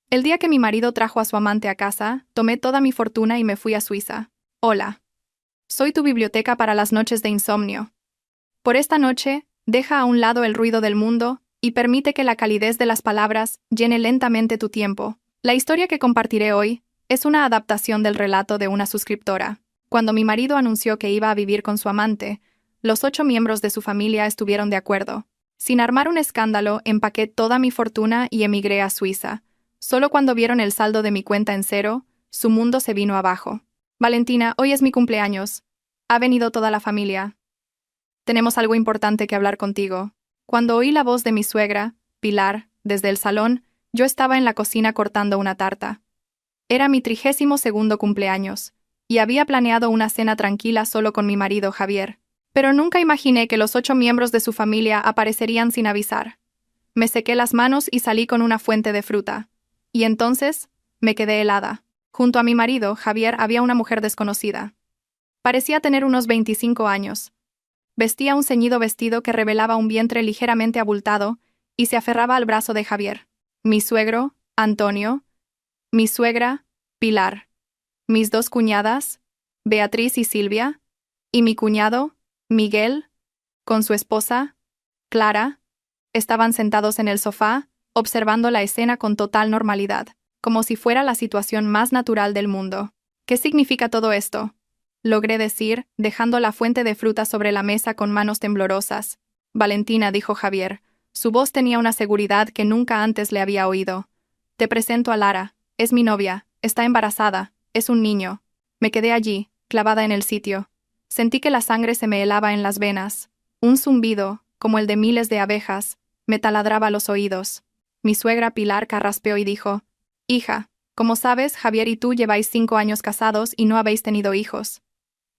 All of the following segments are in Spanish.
El día que mi marido trajo a su amante a casa, tomé toda mi fortuna y me fui a Suiza. Hola. Soy tu biblioteca para las noches de insomnio. Por esta noche, deja a un lado el ruido del mundo y permite que la calidez de las palabras llene lentamente tu tiempo. La historia que compartiré hoy es una adaptación del relato de una suscriptora. Cuando mi marido anunció que iba a vivir con su amante, los 8 miembros de su familia estuvieron de acuerdo. Sin armar un escándalo, empaqué toda mi fortuna y emigré a Suiza. Solo cuando vieron el saldo de mi cuenta en cero, su mundo se vino abajo. Valentina, hoy es mi cumpleaños. Ha venido toda la familia. Tenemos algo importante que hablar contigo. Cuando oí la voz de mi suegra, Pilar, desde el salón, yo estaba en la cocina cortando una tarta. Era mi 32º cumpleaños, y había planeado una cena tranquila solo con mi marido Javier. Pero nunca imaginé que los 8 miembros de su familia aparecerían sin avisar. Me sequé las manos y salí con una fuente de fruta. Y entonces, me quedé helada. Junto a mi marido, Javier, había una mujer desconocida. Parecía tener unos 25 años. Vestía un ceñido vestido que revelaba un vientre ligeramente abultado y se aferraba al brazo de Javier. Mi suegro, Antonio. Mi suegra, Pilar. Mis 2 cuñadas, Beatriz y Silvia. Y mi cuñado, Miguel, con su esposa, Clara, estaban sentados en el sofá, observando la escena con total normalidad, como si fuera la situación más natural del mundo. ¿Qué significa todo esto?, logré decir, dejando la fuente de fruta sobre la mesa con manos temblorosas. Valentina, dijo Javier. Su voz tenía una seguridad que nunca antes le había oído. Te presento a Lara. Es mi novia. Está embarazada. Es un niño. Me quedé allí, clavada en el sitio. Sentí que la sangre se me helaba en las venas. Un zumbido, como el de miles de abejas, me taladraba los oídos. Mi suegra Pilar carraspeó y dijo: Hija, como sabes, Javier y tú lleváis 5 años casados y no habéis tenido hijos.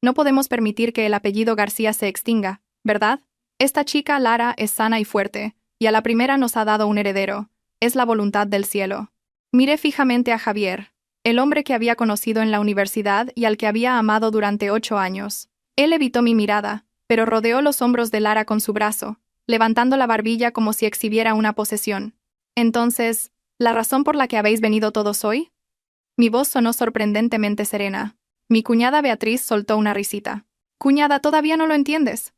No podemos permitir que el apellido García se extinga, ¿verdad? Esta chica, Lara, es sana y fuerte, y a la primera nos ha dado un heredero. Es la voluntad del cielo. Miré fijamente a Javier, el hombre que había conocido en la universidad y al que había amado durante 8 años. Él evitó mi mirada, pero rodeó los hombros de Lara con su brazo, levantando la barbilla como si exhibiera una posesión. Entonces, ¿la razón por la que habéis venido todos hoy? Mi voz sonó sorprendentemente serena. Mi cuñada Beatriz soltó una risita. Cuñada, ¿todavía no lo entiendes?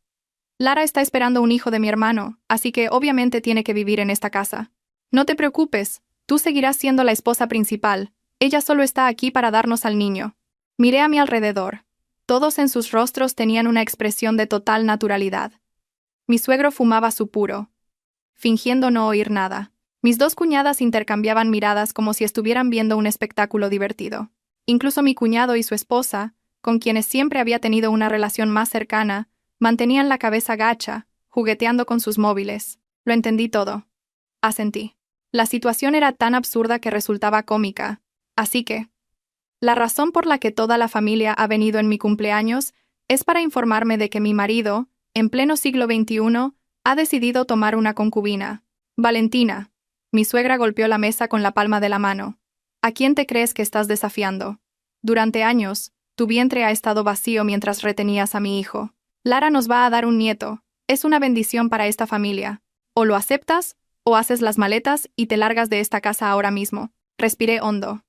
Lara está esperando un hijo de mi hermano, así que obviamente tiene que vivir en esta casa. No te preocupes, tú seguirás siendo la esposa principal. Ella solo está aquí para darnos al niño. Miré a mi alrededor. Todos en sus rostros tenían una expresión de total naturalidad. Mi suegro fumaba su puro, fingiendo no oír nada. Mis 2 cuñadas intercambiaban miradas como si estuvieran viendo un espectáculo divertido. Incluso mi cuñado y su esposa, con quienes siempre había tenido una relación más cercana, mantenían la cabeza gacha, jugueteando con sus móviles. Lo entendí todo. Asentí. La situación era tan absurda que resultaba cómica. Así que, la razón por la que toda la familia ha venido en mi cumpleaños es para informarme de que mi marido, en pleno siglo XXI, ha decidido tomar una concubina. Valentina. Mi suegra golpeó la mesa con la palma de la mano. ¿A quién te crees que estás desafiando? Durante años, tu vientre ha estado vacío mientras retenías a mi hijo. Lara nos va a dar un nieto. Es una bendición para esta familia. O lo aceptas, o haces las maletas y te largas de esta casa ahora mismo. Respiré hondo.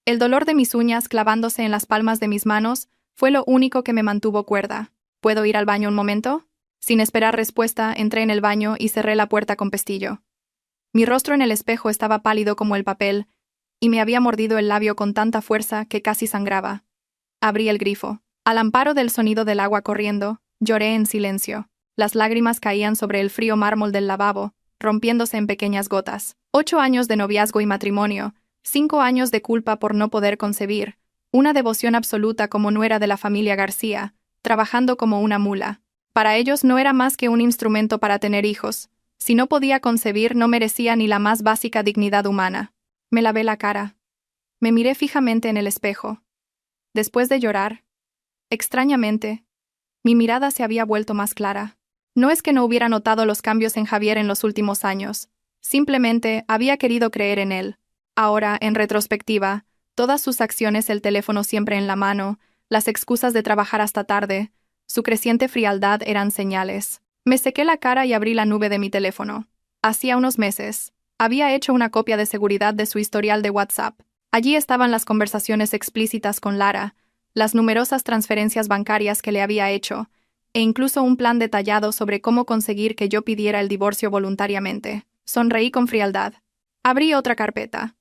El dolor de mis uñas clavándose en las palmas de mis manos fue lo único que me mantuvo cuerda. ¿Puedo ir al baño un momento? Sin esperar respuesta, entré en el baño y cerré la puerta con pestillo. Mi rostro en el espejo estaba pálido como el papel, y me había mordido el labio con tanta fuerza que casi sangraba. Abrí el grifo. Al amparo del sonido del agua corriendo, lloré en silencio. Las lágrimas caían sobre el frío mármol del lavabo, rompiéndose en pequeñas gotas. 8 años de noviazgo y matrimonio, 5 años de culpa por no poder concebir, una devoción absoluta como nuera de la familia García, trabajando como una mula. Para ellos no era más que un instrumento para tener hijos. Si no podía concebir, no merecía ni la más básica dignidad humana. Me lavé la cara. Me miré fijamente en el espejo. Después de llorar, extrañamente, mi mirada se había vuelto más clara. No es que no hubiera notado los cambios en Javier en los últimos años. Simplemente había querido creer en él. Ahora, en retrospectiva, todas sus acciones, el teléfono siempre en la mano, las excusas de trabajar hasta tarde, su creciente frialdad eran señales. Me sequé la cara y abrí la nube de mi teléfono. Hacía unos meses, Había hecho una copia de seguridad de su historial de WhatsApp. Allí estaban las conversaciones explícitas con Lara, las numerosas transferencias bancarias que le había hecho, e incluso un plan detallado sobre cómo conseguir que yo pidiera el divorcio voluntariamente. Sonreí con frialdad. Abrí otra carpeta.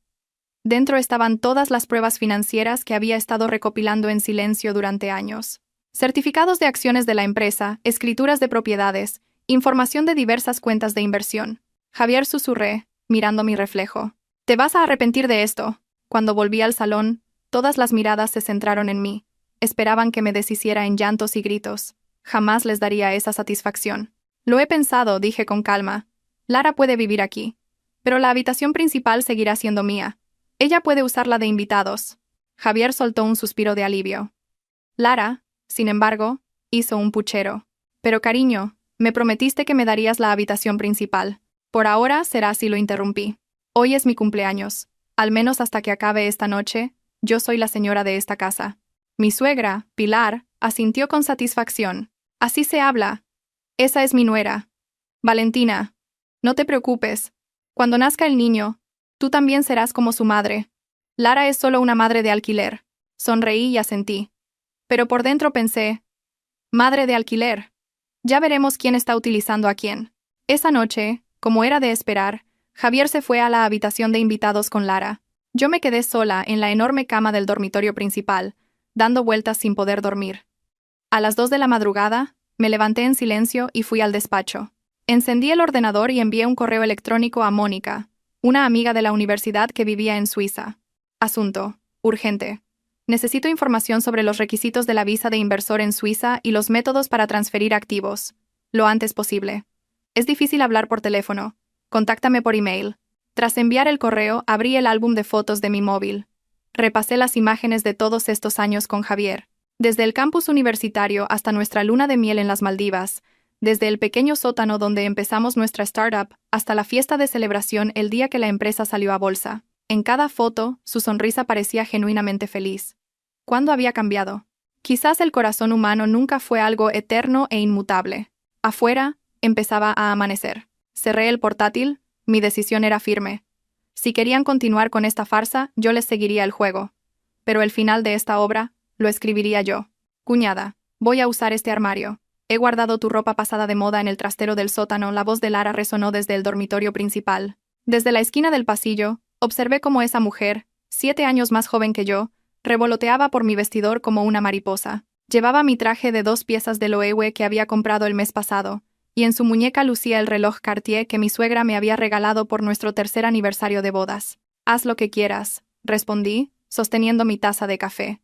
Dentro estaban todas las pruebas financieras que había estado recopilando en silencio durante años. Certificados de acciones de la empresa, escrituras de propiedades, información de diversas cuentas de inversión. Javier, susurré, mirando mi reflejo. «Te vas a arrepentir de esto». Cuando volví al salón, todas las miradas se centraron en mí. Esperaban que me deshiciera en llantos y gritos. Jamás les daría esa satisfacción. «Lo he pensado», dije con calma. «Lara puede vivir aquí. Pero la habitación principal seguirá siendo mía. Ella puede usarla de invitados». Javier soltó un suspiro de alivio. Lara, sin embargo, hizo un puchero. «Pero cariño, me prometiste que me darías la habitación principal. Por ahora será así», lo interrumpí. «Hoy es mi cumpleaños. Al menos hasta que acabe esta noche, yo soy la señora de esta casa». Mi suegra, Pilar, asintió con satisfacción. «Así se habla. Esa es mi nuera. Valentina, no te preocupes. Cuando nazca el niño, tú también serás como su madre. Lara es solo una madre de alquiler». Sonreí y asentí. Pero por dentro pensé, «Madre de alquiler. Ya veremos quién está utilizando a quién». Esa noche, como era de esperar, Javier se fue a la habitación de invitados con Lara. Yo me quedé sola en la enorme cama del dormitorio principal, dando vueltas sin poder dormir. A las 2 de la madrugada, me levanté en silencio y fui al despacho. Encendí el ordenador y envié un correo electrónico a Mónica, una amiga de la universidad que vivía en Suiza. Asunto: urgente. Necesito información sobre los requisitos de la visa de inversor en Suiza y los métodos para transferir activos. Lo antes posible. Es difícil hablar por teléfono. Contáctame por email. Tras enviar el correo, abrí el álbum de fotos de mi móvil. Repasé las imágenes de todos estos años con Javier. Desde el campus universitario hasta nuestra luna de miel en las Maldivas, desde el pequeño sótano donde empezamos nuestra startup hasta la fiesta de celebración el día que la empresa salió a bolsa. En cada foto, su sonrisa parecía genuinamente feliz. ¿Cuándo había cambiado? Quizás el corazón humano nunca fue algo eterno e inmutable. Afuera, empezaba a amanecer. Cerré el portátil, mi decisión era firme. Si querían continuar con esta farsa, yo les seguiría el juego. Pero el final de esta obra, lo escribiría yo. «Cuñada, voy a usar este armario. He guardado tu ropa pasada de moda en el trastero del sótano». La voz de Lara resonó desde el dormitorio principal. Desde la esquina del pasillo, observé cómo esa mujer, 7 años más joven que yo, revoloteaba por mi vestidor como una mariposa. Llevaba mi traje de 2 piezas de Loewe que había comprado el mes pasado, y en su muñeca lucía el reloj Cartier que mi suegra me había regalado por nuestro 3er aniversario de bodas. «Haz lo que quieras», respondí, sosteniendo mi taza de café.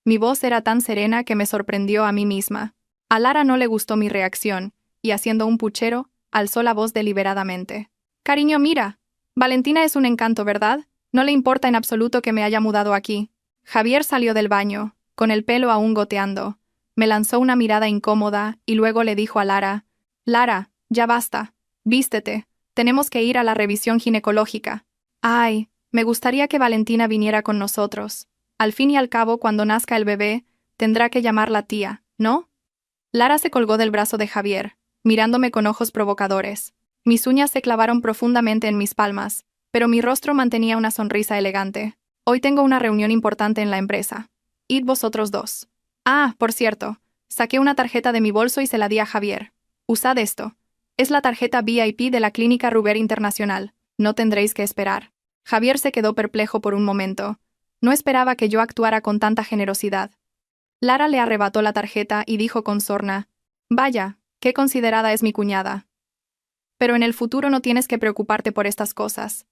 Mi voz era tan serena que me sorprendió a mí misma. A Lara no le gustó mi reacción, y haciendo un puchero, alzó la voz deliberadamente. «Cariño, mira. Valentina es un encanto, ¿verdad? No le importa en absoluto que me haya mudado aquí». Javier salió del baño, con el pelo aún goteando. Me lanzó una mirada incómoda y luego le dijo a Lara: «Lara, ya basta. Vístete. Tenemos que ir a la revisión ginecológica». «Ay, me gustaría que Valentina viniera con nosotros. Al fin y al cabo, cuando nazca el bebé, tendrá que llamarla tía, ¿no?». Lara se colgó del brazo de Javier, mirándome con ojos provocadores. Mis uñas se clavaron profundamente en mis palmas, pero mi rostro mantenía una sonrisa elegante. «Hoy tengo una reunión importante en la empresa. Id vosotros dos. Ah, por cierto, saqué una tarjeta de mi bolso y se la di a Javier. Usad esto. Es la tarjeta VIP de la Clínica Ruber Internacional. No tendréis que esperar». Javier se quedó perplejo por un momento. No esperaba que yo actuara con tanta generosidad. Lara le arrebató la tarjeta y dijo con sorna: «Vaya, qué considerada es mi cuñada. Pero en el futuro no tienes que preocuparte por estas cosas.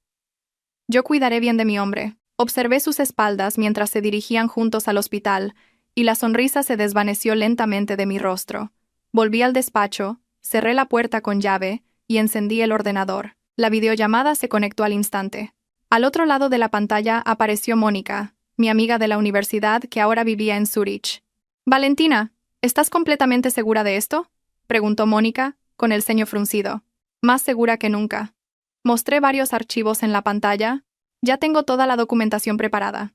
Yo cuidaré bien de mi hombre». Observé sus espaldas mientras se dirigían juntos al hospital, y la sonrisa se desvaneció lentamente de mi rostro. Volví al despacho, cerré la puerta con llave y encendí el ordenador. La videollamada se conectó al instante. Al otro lado de la pantalla apareció Mónica, mi amiga de la universidad que ahora vivía en Zúrich. «Valentina, ¿estás completamente segura de esto?», preguntó Mónica, con el ceño fruncido. «Más segura que nunca». Mostré varios archivos en la pantalla. «Ya tengo toda la documentación preparada.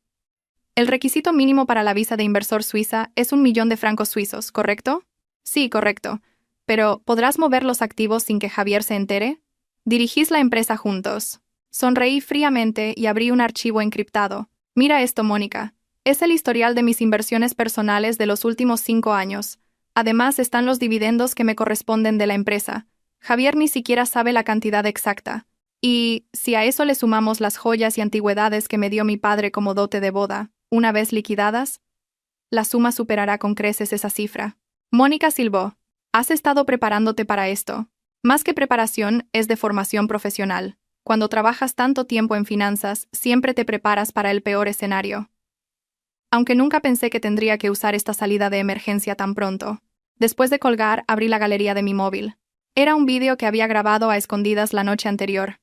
El requisito mínimo para la visa de inversor suiza es 1.000.000 de francos suizos, ¿correcto?». «Sí, correcto. Pero, ¿podrás mover los activos sin que Javier se entere? Dirigís la empresa juntos». Sonreí fríamente y abrí un archivo encriptado. Mira esto, Mónica. Es el historial de mis inversiones personales de los últimos 5 años. Además están los dividendos que me corresponden de la empresa. Javier ni siquiera sabe la cantidad exacta. Y, si a eso le sumamos las joyas y antigüedades que me dio mi padre como dote de boda, una vez liquidadas, la suma superará con creces esa cifra. Mónica silbó. ¿Has estado preparándote para esto? Más que preparación, es de formación profesional. Cuando trabajas tanto tiempo en finanzas, siempre te preparas para el peor escenario. Aunque nunca pensé que tendría que usar esta salida de emergencia tan pronto. Después de colgar, abrí la galería de mi móvil. Era un vídeo que había grabado a escondidas la noche anterior.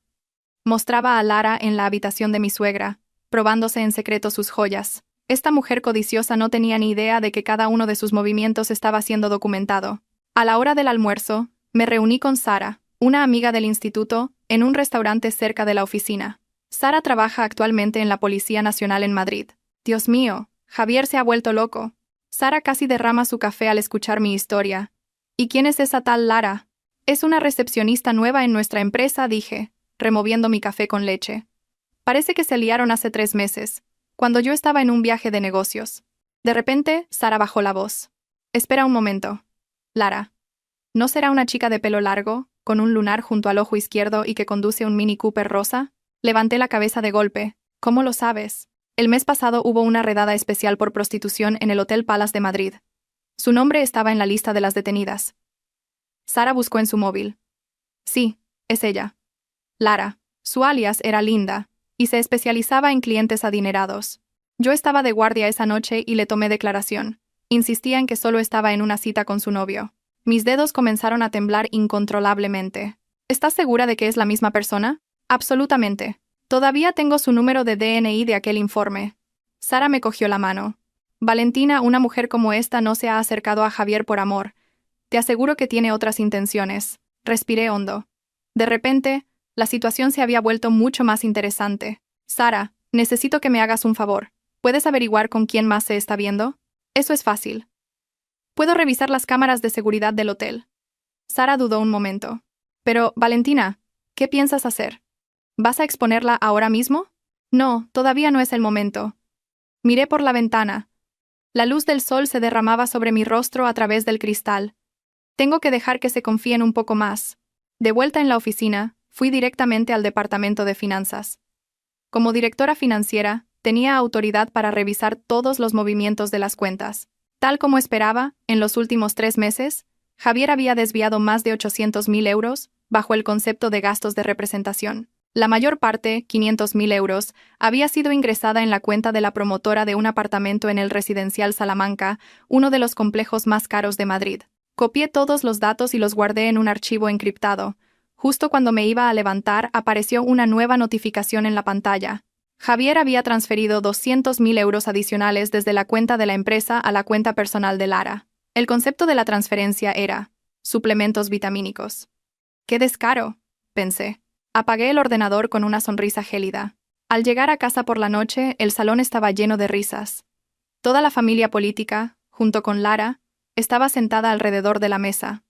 Mostraba a Lara en la habitación de mi suegra, probándose en secreto sus joyas. Esta mujer codiciosa no tenía ni idea de que cada uno de sus movimientos estaba siendo documentado. A la hora del almuerzo, me reuní con Sara, una amiga del instituto, en un restaurante cerca de la oficina. Sara trabaja actualmente en la Policía Nacional en Madrid. Dios mío, Javier se ha vuelto loco. Sara casi derrama su café al escuchar mi historia. ¿Y quién es esa tal Lara? Es una recepcionista nueva en nuestra empresa, dije, removiendo mi café con leche. Parece que se liaron hace 3 meses, cuando yo estaba en un viaje de negocios. De repente, Sara bajó la voz. Espera un momento. Lara. ¿No será una chica de pelo largo, con un lunar junto al ojo izquierdo y que conduce un Mini Cooper rosa? Levanté la cabeza de golpe. ¿Cómo lo sabes? El mes pasado hubo una redada especial por prostitución en el Hotel Palace de Madrid. Su nombre estaba en la lista de las detenidas. Sara buscó en su móvil. Sí, es ella. Lara. Su alias era Linda, y se especializaba en clientes adinerados. Yo estaba de guardia esa noche y le tomé declaración. Insistía en que solo estaba en una cita con su novio. Mis dedos comenzaron a temblar incontrolablemente. ¿Estás segura de que es la misma persona? Absolutamente. Todavía tengo su número de DNI de aquel informe. Sara me cogió la mano. Valentina, una mujer como esta no se ha acercado a Javier por amor. Te aseguro que tiene otras intenciones. Respiré hondo. De repente, la situación se había vuelto mucho más interesante. Sara, necesito que me hagas un favor. ¿Puedes averiguar con quién más se está viendo? Eso es fácil. Puedo revisar las cámaras de seguridad del hotel. Sara dudó un momento. Pero, Valentina, ¿qué piensas hacer? ¿Vas a exponerla ahora mismo? No, todavía no es el momento. Miré por la ventana. La luz del sol se derramaba sobre mi rostro a través del cristal. Tengo que dejar que se confíen un poco más. De vuelta en la oficina, fui directamente al departamento de finanzas. Como directora financiera, tenía autoridad para revisar todos los movimientos de las cuentas. Tal como esperaba, en los últimos 3 meses, Javier había desviado más de 800.000 euros, bajo el concepto de gastos de representación. La mayor parte, 500.000 euros, había sido ingresada en la cuenta de la promotora de un apartamento en el residencial Salamanca, uno de los complejos más caros de Madrid. Copié todos los datos y los guardé en un archivo encriptado. Justo cuando me iba a levantar, apareció una nueva notificación en la pantalla. Javier había transferido 200.000 euros adicionales desde la cuenta de la empresa a la cuenta personal de Lara. El concepto de la transferencia era suplementos vitamínicos. ¡Qué descaro!, pensé. Apagué el ordenador con una sonrisa gélida. Al llegar a casa por la noche, el salón estaba lleno de risas. Toda la familia política, junto con Lara, estaba sentada alrededor de la mesa.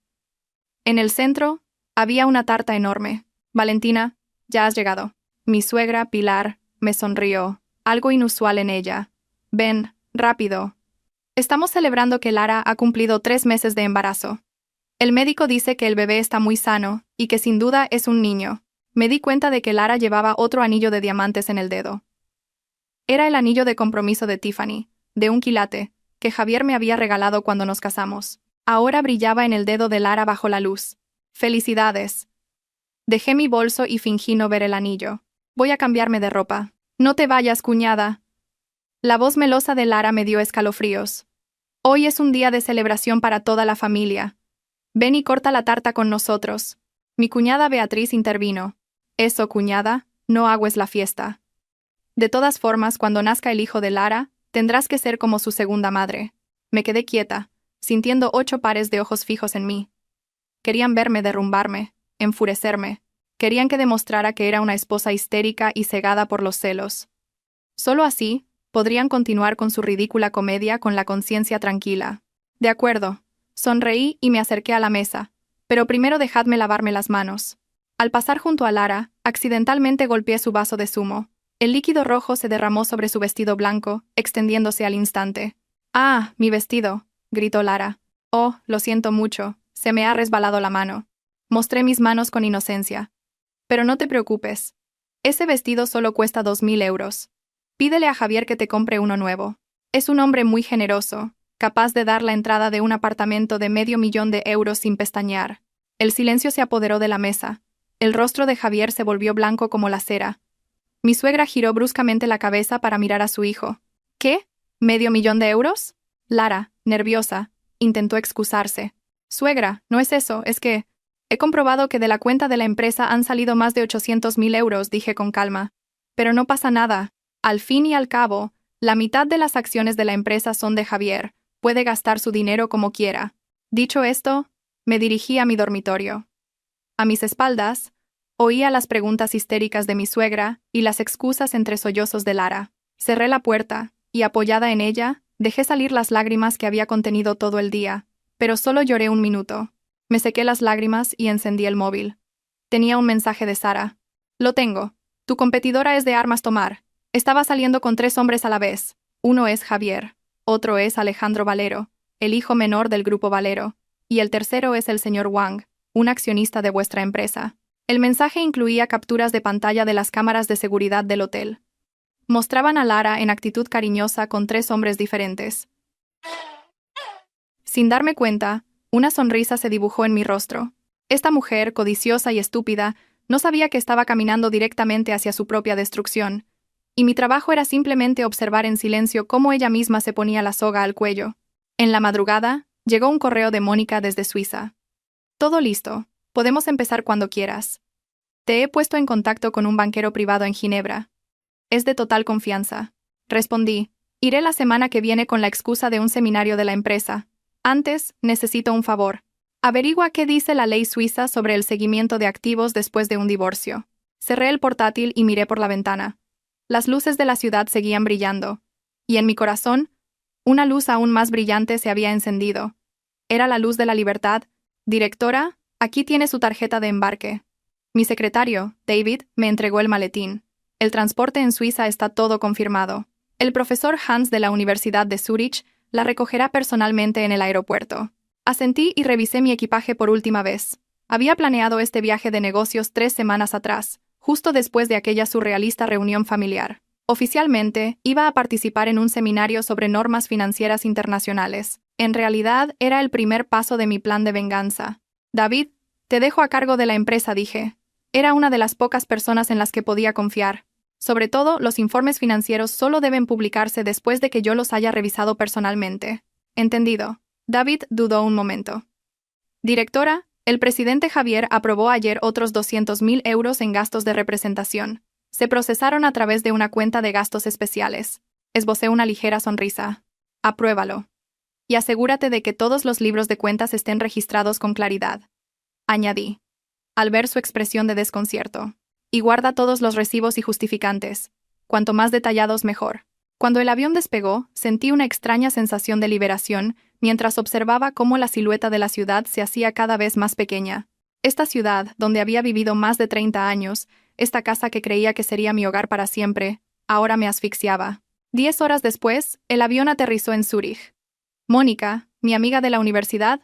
En el centro, había una tarta enorme. Valentina, ya has llegado. Mi suegra, Pilar, me sonrió, algo inusual en ella. Ven, rápido. Estamos celebrando que Lara ha cumplido 3 meses de embarazo. El médico dice que el bebé está muy sano y que sin duda es un niño. Me di cuenta de que Lara llevaba otro anillo de diamantes en el dedo. Era el anillo de compromiso de Tiffany, de un quilate, que Javier me había regalado cuando nos casamos. Ahora brillaba en el dedo de Lara bajo la luz. ¡Felicidades! Dejé mi bolso y fingí no ver el anillo. Voy a cambiarme de ropa. No te vayas, cuñada. La voz melosa de Lara me dio escalofríos. Hoy es un día de celebración para toda la familia. Ven y corta la tarta con nosotros. Mi cuñada Beatriz intervino. Eso, cuñada, no agues la fiesta. De todas formas, cuando nazca el hijo de Lara, tendrás que ser como su segunda madre. Me quedé quieta, sintiendo 8 pares de ojos fijos en mí. Querían verme derrumbarme, enfurecerme. Querían que demostrara que era una esposa histérica y cegada por los celos. Solo así, podrían continuar con su ridícula comedia con la conciencia tranquila. De acuerdo. Sonreí y me acerqué a la mesa, pero primero dejadme lavarme las manos. Al pasar junto a Lara, Accidentalmente golpeé su vaso de zumo. El líquido rojo se derramó sobre su vestido blanco, extendiéndose al instante. «¡Ah, mi vestido!», gritó Lara. «Oh, lo siento mucho, se me ha resbalado la mano». Mostré mis manos con inocencia. «Pero no te preocupes. Ese vestido solo cuesta 2000 euros. Pídele a Javier que te compre uno nuevo. Es un hombre muy generoso, capaz de dar la entrada de un apartamento de $500,000 sin pestañear». El silencio se apoderó de la mesa. El rostro de Javier se volvió blanco como la cera. Mi suegra giró bruscamente la cabeza para mirar a su hijo. «¿Qué? ¿$500,000? Lara, nerviosa, intentó excusarse. «Suegra, no es eso, es que... He comprobado que de la cuenta de la empresa han salido más de 800,000 euros», dije con calma. «Pero no pasa nada. Al fin y al cabo, la mitad de las acciones de la empresa son de Javier. Puede gastar su dinero como quiera». Dicho esto, me dirigí a mi dormitorio. A mis espaldas, oía las preguntas histéricas de mi suegra y las excusas entre sollozos de Lara. Cerré la puerta, y apoyada en ella, dejé salir las lágrimas que había contenido todo el día, pero solo lloré un minuto. Me sequé las lágrimas y encendí el móvil. Tenía un mensaje de Sara. «Lo tengo. Tu competidora es de armas tomar. Estaba saliendo con 3 hombres a la vez. Uno es Javier, otro es Alejandro Valero, el hijo menor del grupo Valero, y el tercero es el señor Wang, un accionista de vuestra empresa». El mensaje incluía capturas de pantalla de las cámaras de seguridad del hotel. Mostraban a Lara en actitud cariñosa con 3 hombres diferentes. Sin darme cuenta, una sonrisa se dibujó en mi rostro. Esta mujer, codiciosa y estúpida, no sabía que estaba caminando directamente hacia su propia destrucción, y mi trabajo era simplemente observar en silencio cómo ella misma se ponía la soga al cuello. En la madrugada, llegó un correo de Mónica desde Suiza. «Todo listo. Podemos empezar cuando quieras. Te he puesto en contacto con un banquero privado en Ginebra. Es de total confianza». Respondí. «Iré la semana que viene con la excusa de un seminario de la empresa. Antes, necesito un favor. Averigua qué dice la ley suiza sobre el seguimiento de activos después de un divorcio». Cerré el portátil y miré por la ventana. Las luces de la ciudad seguían brillando, y en mi corazón, una luz aún más brillante se había encendido. Era la luz de la libertad. «Directora, aquí tiene su tarjeta de embarque». Mi secretario, David, me entregó el maletín. «El transporte en Suiza está todo confirmado. El profesor Hans de la Universidad de Zúrich la recogerá personalmente en el aeropuerto». Asentí y revisé mi equipaje por última vez. Había planeado este viaje de negocios 3 semanas atrás, justo después de aquella surrealista reunión familiar. Oficialmente, iba a participar en un seminario sobre normas financieras internacionales. En realidad, era el primer paso de mi plan de venganza. «David, te dejo a cargo de la empresa», dije. Era una de las pocas personas en las que podía confiar. Sobre todo, los informes financieros solo deben publicarse después de que yo los haya revisado personalmente. «Entendido». David dudó un momento. «Directora, el presidente Javier aprobó ayer otros 200,000 euros en gastos de representación. Se procesaron a través de una cuenta de gastos especiales». Esbocé una ligera sonrisa. «Apruébalo. Y asegúrate de que todos los libros de cuentas estén registrados con claridad», añadí, al ver su expresión de desconcierto. «Y guarda todos los recibos y justificantes. Cuanto más detallados, mejor». Cuando el avión despegó, sentí una extraña sensación de liberación mientras observaba cómo la silueta de la ciudad se hacía cada vez más pequeña. Esta ciudad, donde había vivido más de 30 años, esta casa que creía que sería mi hogar para siempre, ahora me asfixiaba. 10 horas después, el avión aterrizó en Zúrich. Mónica, mi amiga de la universidad,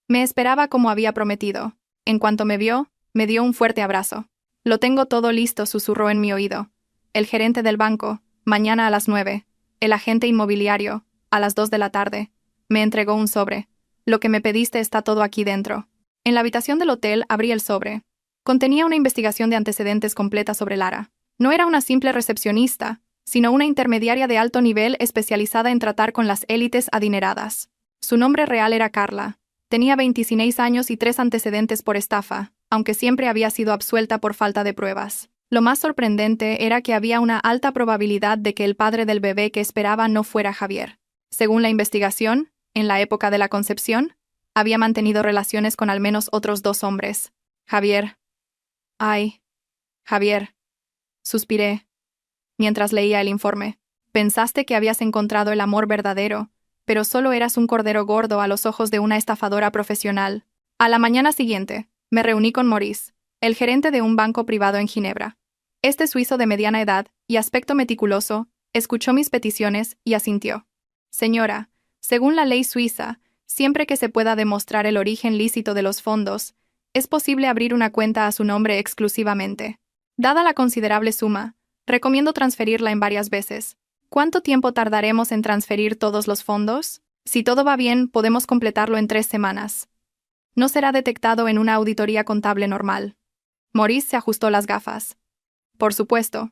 me esperaba como había prometido. En cuanto me vio, me dio un fuerte abrazo. «Lo tengo todo listo», susurró en mi oído. «El gerente del banco, mañana a las 9. El agente inmobiliario, a las 2 de la tarde. Me entregó un sobre. Lo que me pediste está todo aquí dentro». En la habitación del hotel abrí el sobre. Contenía una investigación de antecedentes completa sobre Lara. No era una simple recepcionista, sino una intermediaria de alto nivel especializada en tratar con las élites adineradas. Su nombre real era Carla. Tenía 26 años y 3 antecedentes por estafa, aunque siempre había sido absuelta por falta de pruebas. Lo más sorprendente era que había una alta probabilidad de que el padre del bebé que esperaba no fuera Javier. Según la investigación, en la época de la concepción, había mantenido relaciones con al menos otros 2 hombres. «Javier. Ay, Javier», suspiré, mientras leía el informe. «Pensaste que habías encontrado el amor verdadero, pero solo eras un cordero gordo a los ojos de una estafadora profesional». A la mañana siguiente, me reuní con Maurice, el gerente de un banco privado en Ginebra. Este suizo de mediana edad y aspecto meticuloso escuchó mis peticiones y asintió. Señora, según la ley suiza, siempre que se pueda demostrar el origen lícito de los fondos, es posible abrir una cuenta a su nombre exclusivamente. Dada la considerable suma, recomiendo transferirla en varias veces. ¿Cuánto tiempo tardaremos en transferir todos los fondos? Si todo va bien, podemos completarlo en 3 semanas. No será detectado en una auditoría contable normal. Maurice se ajustó las gafas. Por supuesto.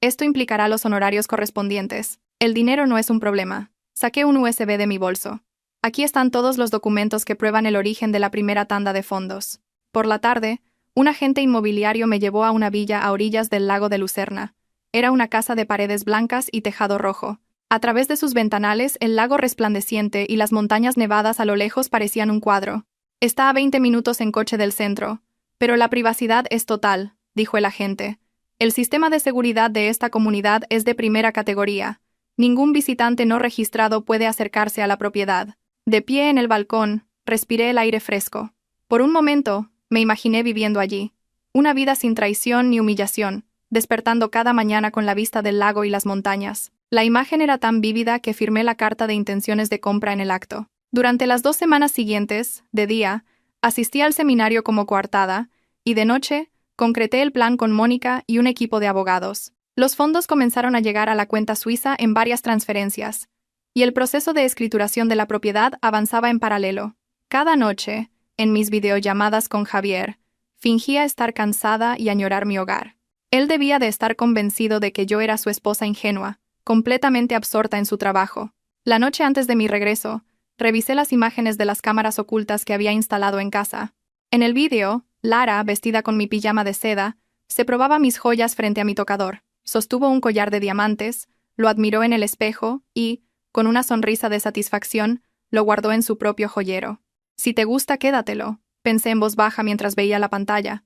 Esto implicará los honorarios correspondientes. El dinero no es un problema. Saqué un USB de mi bolso. Aquí están todos los documentos que prueban el origen de la primera tanda de fondos. Por la tarde, un agente inmobiliario me llevó a una villa a orillas del lago de Lucerna. Era una casa de paredes blancas y tejado rojo. A través de sus ventanales, el lago resplandeciente y las montañas nevadas a lo lejos parecían un cuadro. Está a 20 minutos en coche del centro. Pero la privacidad es total, dijo el agente. El sistema de seguridad de esta comunidad es de primera categoría. Ningún visitante no registrado puede acercarse a la propiedad. De pie en el balcón, respiré el aire fresco. Por un momento, me imaginé viviendo allí. Una vida sin traición ni humillación, despertando cada mañana con la vista del lago y las montañas. La imagen era tan vívida que firmé la carta de intenciones de compra en el acto. Durante las 2 semanas siguientes, de día, asistí al seminario como coartada, y de noche, concreté el plan con Mónica y un equipo de abogados. Los fondos comenzaron a llegar a la cuenta suiza en varias transferencias, y el proceso de escrituración de la propiedad avanzaba en paralelo. Cada noche, en mis videollamadas con Javier, fingía estar cansada y añorar mi hogar. Él debía de estar convencido de que yo era su esposa ingenua, completamente absorta en su trabajo. La noche antes de mi regreso, revisé las imágenes de las cámaras ocultas que había instalado en casa. En el vídeo, Lara, vestida con mi pijama de seda, se probaba mis joyas frente a mi tocador. Sostuvo un collar de diamantes, lo admiró en el espejo y, con una sonrisa de satisfacción, lo guardó en su propio joyero. Si te gusta, quédatelo, pensé en voz baja mientras veía la pantalla.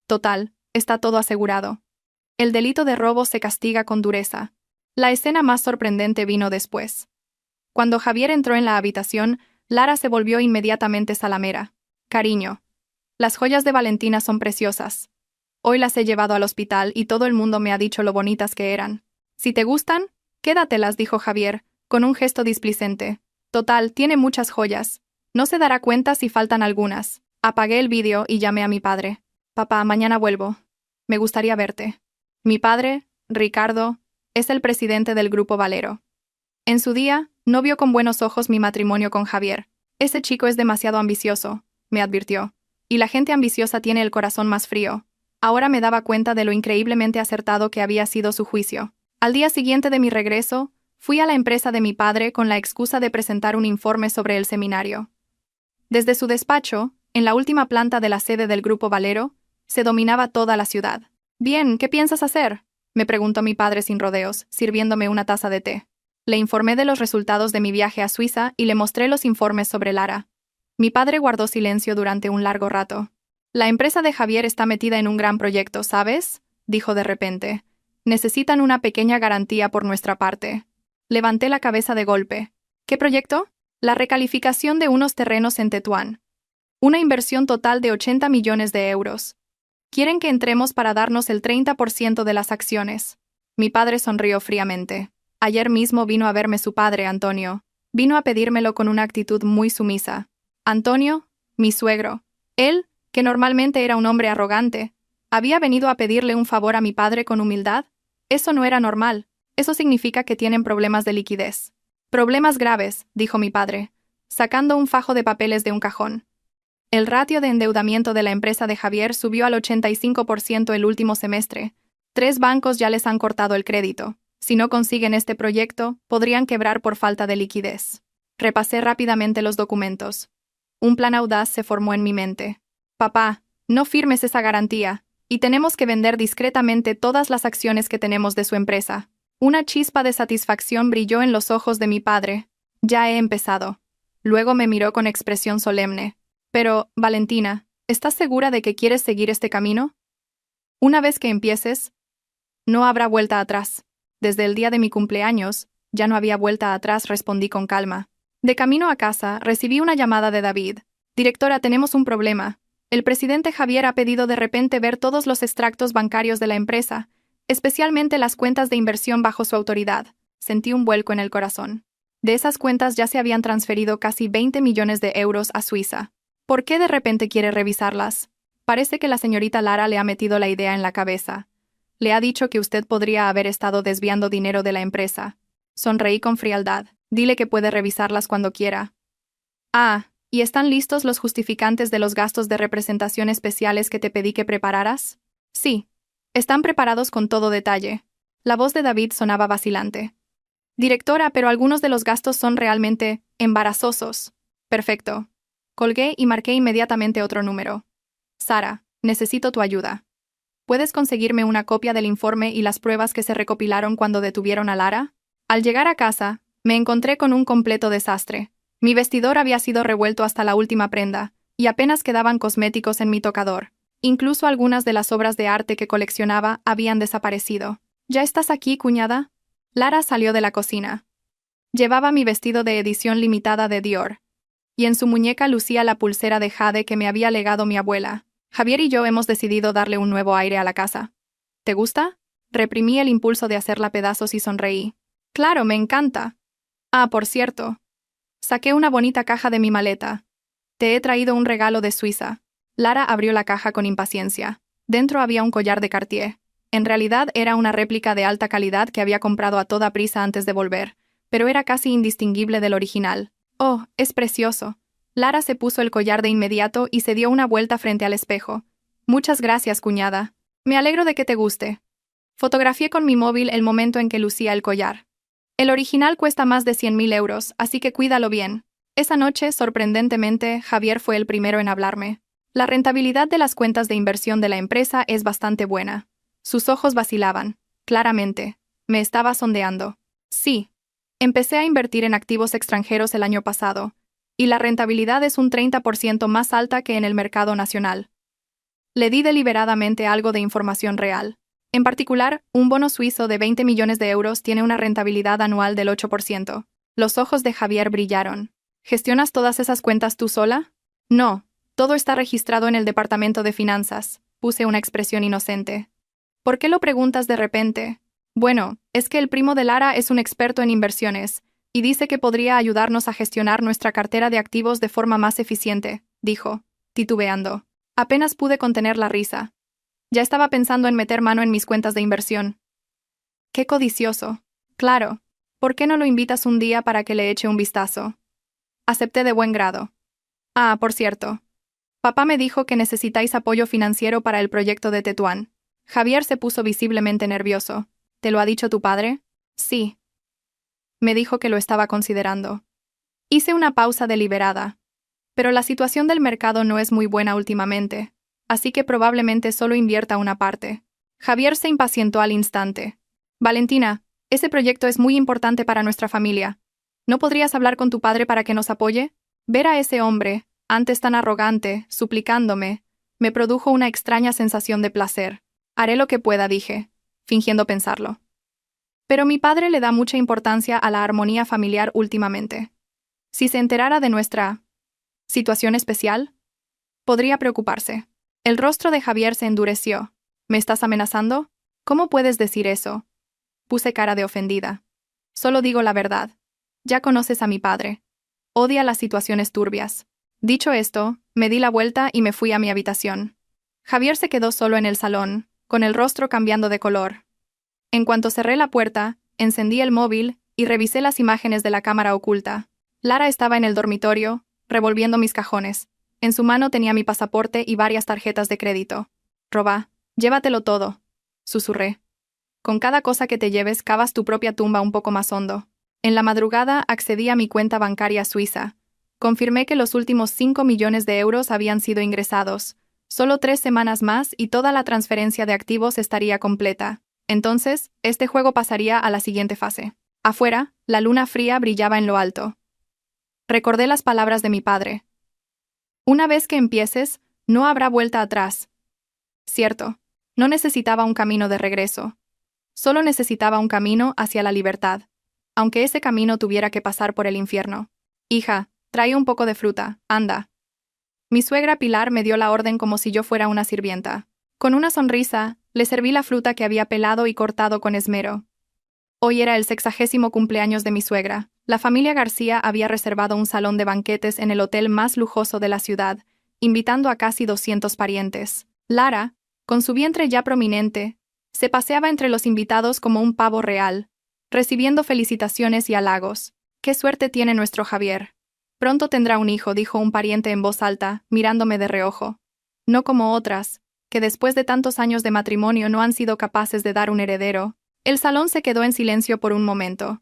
Total, está todo asegurado. El delito de robo se castiga con dureza. La escena más sorprendente vino después. Cuando Javier entró en la habitación, Lara se volvió inmediatamente salamera. Cariño, las joyas de Valentina son preciosas. Hoy las he llevado al hospital y todo el mundo me ha dicho lo bonitas que eran. Si te gustan, quédatelas, dijo Javier, con un gesto displicente. Total, tiene muchas joyas. No se dará cuenta si faltan algunas. Apagué el vídeo y llamé a mi padre. Papá, mañana vuelvo. Me gustaría verte. Mi padre, Ricardo, es el presidente del Grupo Valero. En su día, no vio con buenos ojos mi matrimonio con Javier. Ese chico es demasiado ambicioso, me advirtió. Y la gente ambiciosa tiene el corazón más frío. Ahora me daba cuenta de lo increíblemente acertado que había sido su juicio. Al día siguiente de mi regreso, fui a la empresa de mi padre con la excusa de presentar un informe sobre el seminario. Desde su despacho, en la última planta de la sede del Grupo Valero, se dominaba toda la ciudad. Bien, ¿qué piensas hacer?, me preguntó mi padre sin rodeos, sirviéndome una taza de té. Le informé de los resultados de mi viaje a Suiza y le mostré los informes sobre Lara. Mi padre guardó silencio durante un largo rato. La empresa de Javier está metida en un gran proyecto, ¿sabes?, dijo de repente. Necesitan una pequeña garantía por nuestra parte. Levanté la cabeza de golpe. ¿Qué proyecto? La recalificación de unos terrenos en Tetuán. Una inversión total de 80 millones de euros. Quieren que entremos para darnos el 30% de las acciones. Mi padre sonrió fríamente. Ayer mismo vino a verme su padre, Antonio. Vino a pedírmelo con una actitud muy sumisa. Antonio, mi suegro. Él, que normalmente era un hombre arrogante, ¿había venido a pedirle un favor a mi padre con humildad? Eso no era normal. Eso significa que tienen problemas de liquidez. Problemas graves, dijo mi padre, sacando un fajo de papeles de un cajón. El ratio de endeudamiento de la empresa de Javier subió al 85% el último semestre. 3 bancos ya les han cortado el crédito. Si no consiguen este proyecto, podrían quebrar por falta de liquidez. Repasé rápidamente los documentos. Un plan audaz se formó en mi mente. Papá, no firmes esa garantía, y tenemos que vender discretamente todas las acciones que tenemos de su empresa. Una chispa de satisfacción brilló en los ojos de mi padre. Ya he empezado. Luego me miró con expresión solemne. Pero, Valentina, ¿estás segura de que quieres seguir este camino? Una vez que empieces, no habrá vuelta atrás. Desde el día de mi cumpleaños, ya no había vuelta atrás, respondí con calma. De camino a casa, recibí una llamada de David. Directora, tenemos un problema. El presidente Javier ha pedido de repente ver todos los extractos bancarios de la empresa, especialmente las cuentas de inversión bajo su autoridad. Sentí un vuelco en el corazón. De esas cuentas ya se habían transferido casi 20 millones de euros a Suiza. ¿Por qué de repente quiere revisarlas? Parece que la señorita Lara le ha metido la idea en la cabeza. Le ha dicho que usted podría haber estado desviando dinero de la empresa. Sonreí con frialdad. Dile que puede revisarlas cuando quiera. Ah, ¿y están listos los justificantes de los gastos de representación especiales que te pedí que prepararas? Sí. Están preparados con todo detalle. La voz de David sonaba vacilante. Directora, pero algunos de los gastos son realmente embarazosos. Perfecto. Colgué y marqué inmediatamente otro número. Sara, necesito tu ayuda. ¿Puedes conseguirme una copia del informe y las pruebas que se recopilaron cuando detuvieron a Lara? Al llegar a casa, me encontré con un completo desastre. Mi vestidor había sido revuelto hasta la última prenda, y apenas quedaban cosméticos en mi tocador. Incluso algunas de las obras de arte que coleccionaba habían desaparecido. ¿Ya estás aquí, cuñada? Lara salió de la cocina. Llevaba mi vestido de edición limitada de Dior, y en su muñeca lucía la pulsera de jade que me había legado mi abuela. Javier y yo hemos decidido darle un nuevo aire a la casa. ¿Te gusta? Reprimí el impulso de hacerla pedazos y sonreí. Claro, me encanta. Ah, por cierto. Saqué una bonita caja de mi maleta. Te he traído un regalo de Suiza. Lara abrió la caja con impaciencia. Dentro había un collar de Cartier. En realidad era una réplica de alta calidad que había comprado a toda prisa antes de volver, pero era casi indistinguible del original. Oh, es precioso. Lara se puso el collar de inmediato y se dio una vuelta frente al espejo. Muchas gracias, cuñada. Me alegro de que te guste. Fotografié con mi móvil el momento en que lucía el collar. El original cuesta más de 100.000 euros, así que cuídalo bien. Esa noche, sorprendentemente, Javier fue el primero en hablarme. La rentabilidad de las cuentas de inversión de la empresa es bastante buena. Sus ojos vacilaban. Claramente. Me estaba sondeando. Sí. Empecé a invertir en activos extranjeros el año pasado, y la rentabilidad es un 30% más alta que en el mercado nacional. Le di deliberadamente algo de información real. En particular, un bono suizo de 20 millones de euros tiene una rentabilidad anual del 8%. Los ojos de Javier brillaron. ¿Gestionas todas esas cuentas tú sola? No, todo está registrado en el departamento de finanzas. Puse una expresión inocente. ¿Por qué lo preguntas de repente? Bueno, es que el primo de Lara es un experto en inversiones, y dice que podría ayudarnos a gestionar nuestra cartera de activos de forma más eficiente, dijo, titubeando. Apenas pude contener la risa. Ya estaba pensando en meter mano en mis cuentas de inversión. ¡Qué codicioso! Claro. ¿Por qué no lo invitas un día para que le eche un vistazo? Acepté de buen grado. Ah, por cierto. Papá me dijo que necesitáis apoyo financiero para el proyecto de Tetuán. Javier se puso visiblemente nervioso. ¿Te lo ha dicho tu padre? Sí. Me dijo que lo estaba considerando. Hice una pausa deliberada. Pero la situación del mercado no es muy buena últimamente, así que probablemente solo invierta una parte. Javier se impacientó al instante. Valentina, ese proyecto es muy importante para nuestra familia. ¿No podrías hablar con tu padre para que nos apoye? Ver a ese hombre, antes tan arrogante, suplicándome, me produjo una extraña sensación de placer. Haré lo que pueda, dije, fingiendo pensarlo. Pero mi padre le da mucha importancia a la armonía familiar últimamente. Si se enterara de nuestra situación especial, podría preocuparse. El rostro de Javier se endureció. ¿Me estás amenazando? ¿Cómo puedes decir eso? Puse cara de ofendida. Solo digo la verdad. Ya conoces a mi padre. Odia las situaciones turbias. Dicho esto, me di la vuelta y me fui a mi habitación. Javier se quedó solo en el salón, con el rostro cambiando de color. En cuanto cerré la puerta, encendí el móvil y revisé las imágenes de la cámara oculta. Lara estaba en el dormitorio, revolviendo mis cajones. En su mano tenía mi pasaporte y varias tarjetas de crédito. Roba, llévatelo todo, susurré. Con cada cosa que te lleves cavas tu propia tumba un poco más hondo. En la madrugada accedí a mi cuenta bancaria suiza. Confirmé que los últimos 5 millones de euros habían sido ingresados. Solo 3 semanas más y toda la transferencia de activos estaría completa. Entonces, este juego pasaría a la siguiente fase. Afuera, la luna fría brillaba en lo alto. Recordé las palabras de mi padre. Una vez que empieces, no habrá vuelta atrás. Cierto, no necesitaba un camino de regreso. Solo necesitaba un camino hacia la libertad, aunque ese camino tuviera que pasar por el infierno. Hija, trae un poco de fruta, anda. Mi suegra Pilar me dio la orden como si yo fuera una sirvienta. Con una sonrisa, le serví la fruta que había pelado y cortado con esmero. Hoy era el 60º cumpleaños de mi suegra. La familia García había reservado un salón de banquetes en el hotel más lujoso de la ciudad, invitando a casi 200 parientes. Lara, con su vientre ya prominente, se paseaba entre los invitados como un pavo real, recibiendo felicitaciones y halagos. «¡Qué suerte tiene nuestro Javier! Pronto tendrá un hijo», dijo un pariente en voz alta, mirándome de reojo. No como otras, que después de tantos años de matrimonio no han sido capaces de dar un heredero. El salón se quedó en silencio por un momento.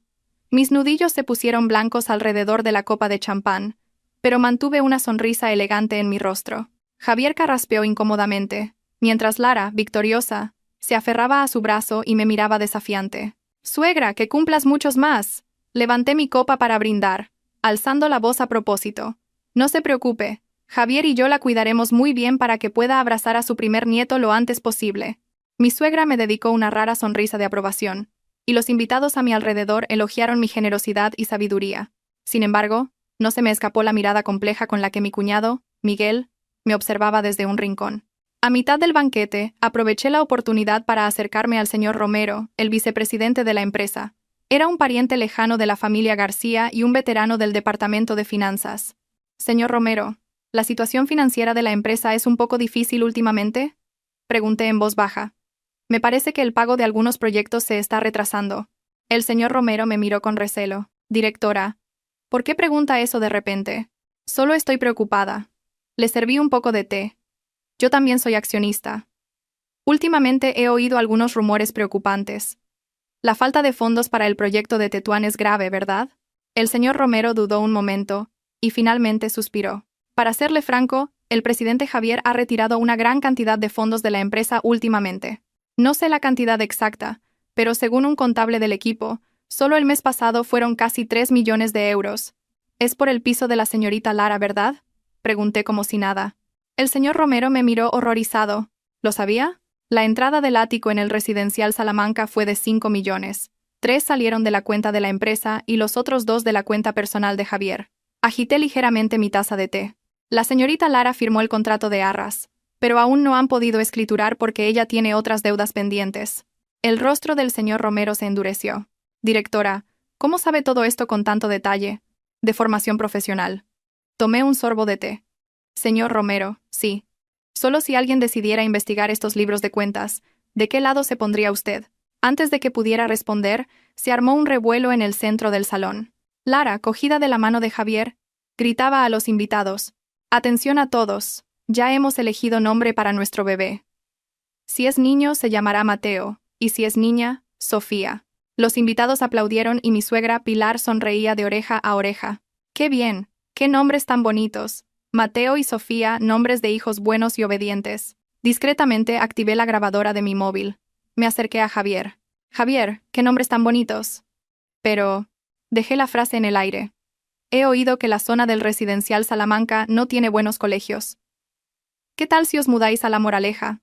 Mis nudillos se pusieron blancos alrededor de la copa de champán, pero mantuve una sonrisa elegante en mi rostro. Javier carraspeó incómodamente, mientras Lara, victoriosa, se aferraba a su brazo y me miraba desafiante. «Suegra, que cumplas muchos más». Levanté mi copa para brindar, alzando la voz a propósito. «No se preocupe, Javier y yo la cuidaremos muy bien para que pueda abrazar a su primer nieto lo antes posible». Mi suegra me dedicó una rara sonrisa de aprobación, y los invitados a mi alrededor elogiaron mi generosidad y sabiduría. Sin embargo, no se me escapó la mirada compleja con la que mi cuñado, Miguel, me observaba desde un rincón. A mitad del banquete, aproveché la oportunidad para acercarme al señor Romero, el vicepresidente de la empresa. Era un pariente lejano de la familia García y un veterano del departamento de finanzas. «Señor Romero, ¿la situación financiera de la empresa es un poco difícil últimamente?», pregunté en voz baja. «Me parece que el pago de algunos proyectos se está retrasando». El señor Romero me miró con recelo. «Directora, ¿por qué pregunta eso de repente?» «Solo estoy preocupada». Le serví un poco de té. «Yo también soy accionista. Últimamente he oído algunos rumores preocupantes. La falta de fondos para el proyecto de Tetuán es grave, ¿verdad?». El señor Romero dudó un momento, y finalmente suspiró. «Para serle franco, el presidente Javier ha retirado una gran cantidad de fondos de la empresa últimamente. No sé la cantidad exacta, pero según un contable del equipo, solo el mes pasado fueron casi 3 millones de euros. «¿Es por el piso de la señorita Lara, verdad?», pregunté como si nada. El señor Romero me miró horrorizado. ¿Lo sabía? La entrada del ático en el residencial Salamanca fue de 5 millones. 3 salieron de la cuenta de la empresa y los otros 2 de la cuenta personal de Javier. Agité ligeramente mi taza de té. La señorita Lara firmó el contrato de arras, pero aún no han podido escriturar porque ella tiene otras deudas pendientes. El rostro del señor Romero se endureció. «Directora, ¿cómo sabe todo esto con tanto detalle?» «De formación profesional». Tomé un sorbo de té. «Señor Romero, sí. Solo si alguien decidiera investigar estos libros de cuentas, ¿de qué lado se pondría usted?». Antes de que pudiera responder, se armó un revuelo en el centro del salón. Lara, cogida de la mano de Javier, gritaba a los invitados: «Atención a todos. Ya hemos elegido nombre para nuestro bebé. Si es niño, se llamará Mateo, y si es niña, Sofía». Los invitados aplaudieron y mi suegra Pilar sonreía de oreja a oreja. «¡Qué bien! ¡Qué nombres tan bonitos! Mateo y Sofía, nombres de hijos buenos y obedientes». Discretamente activé la grabadora de mi móvil. Me acerqué a Javier. «Javier, ¿qué nombres tan bonitos?» «Pero…». Dejé la frase en el aire. «He oído que la zona del residencial Salamanca no tiene buenos colegios. ¿Qué tal si os mudáis a La Moraleja?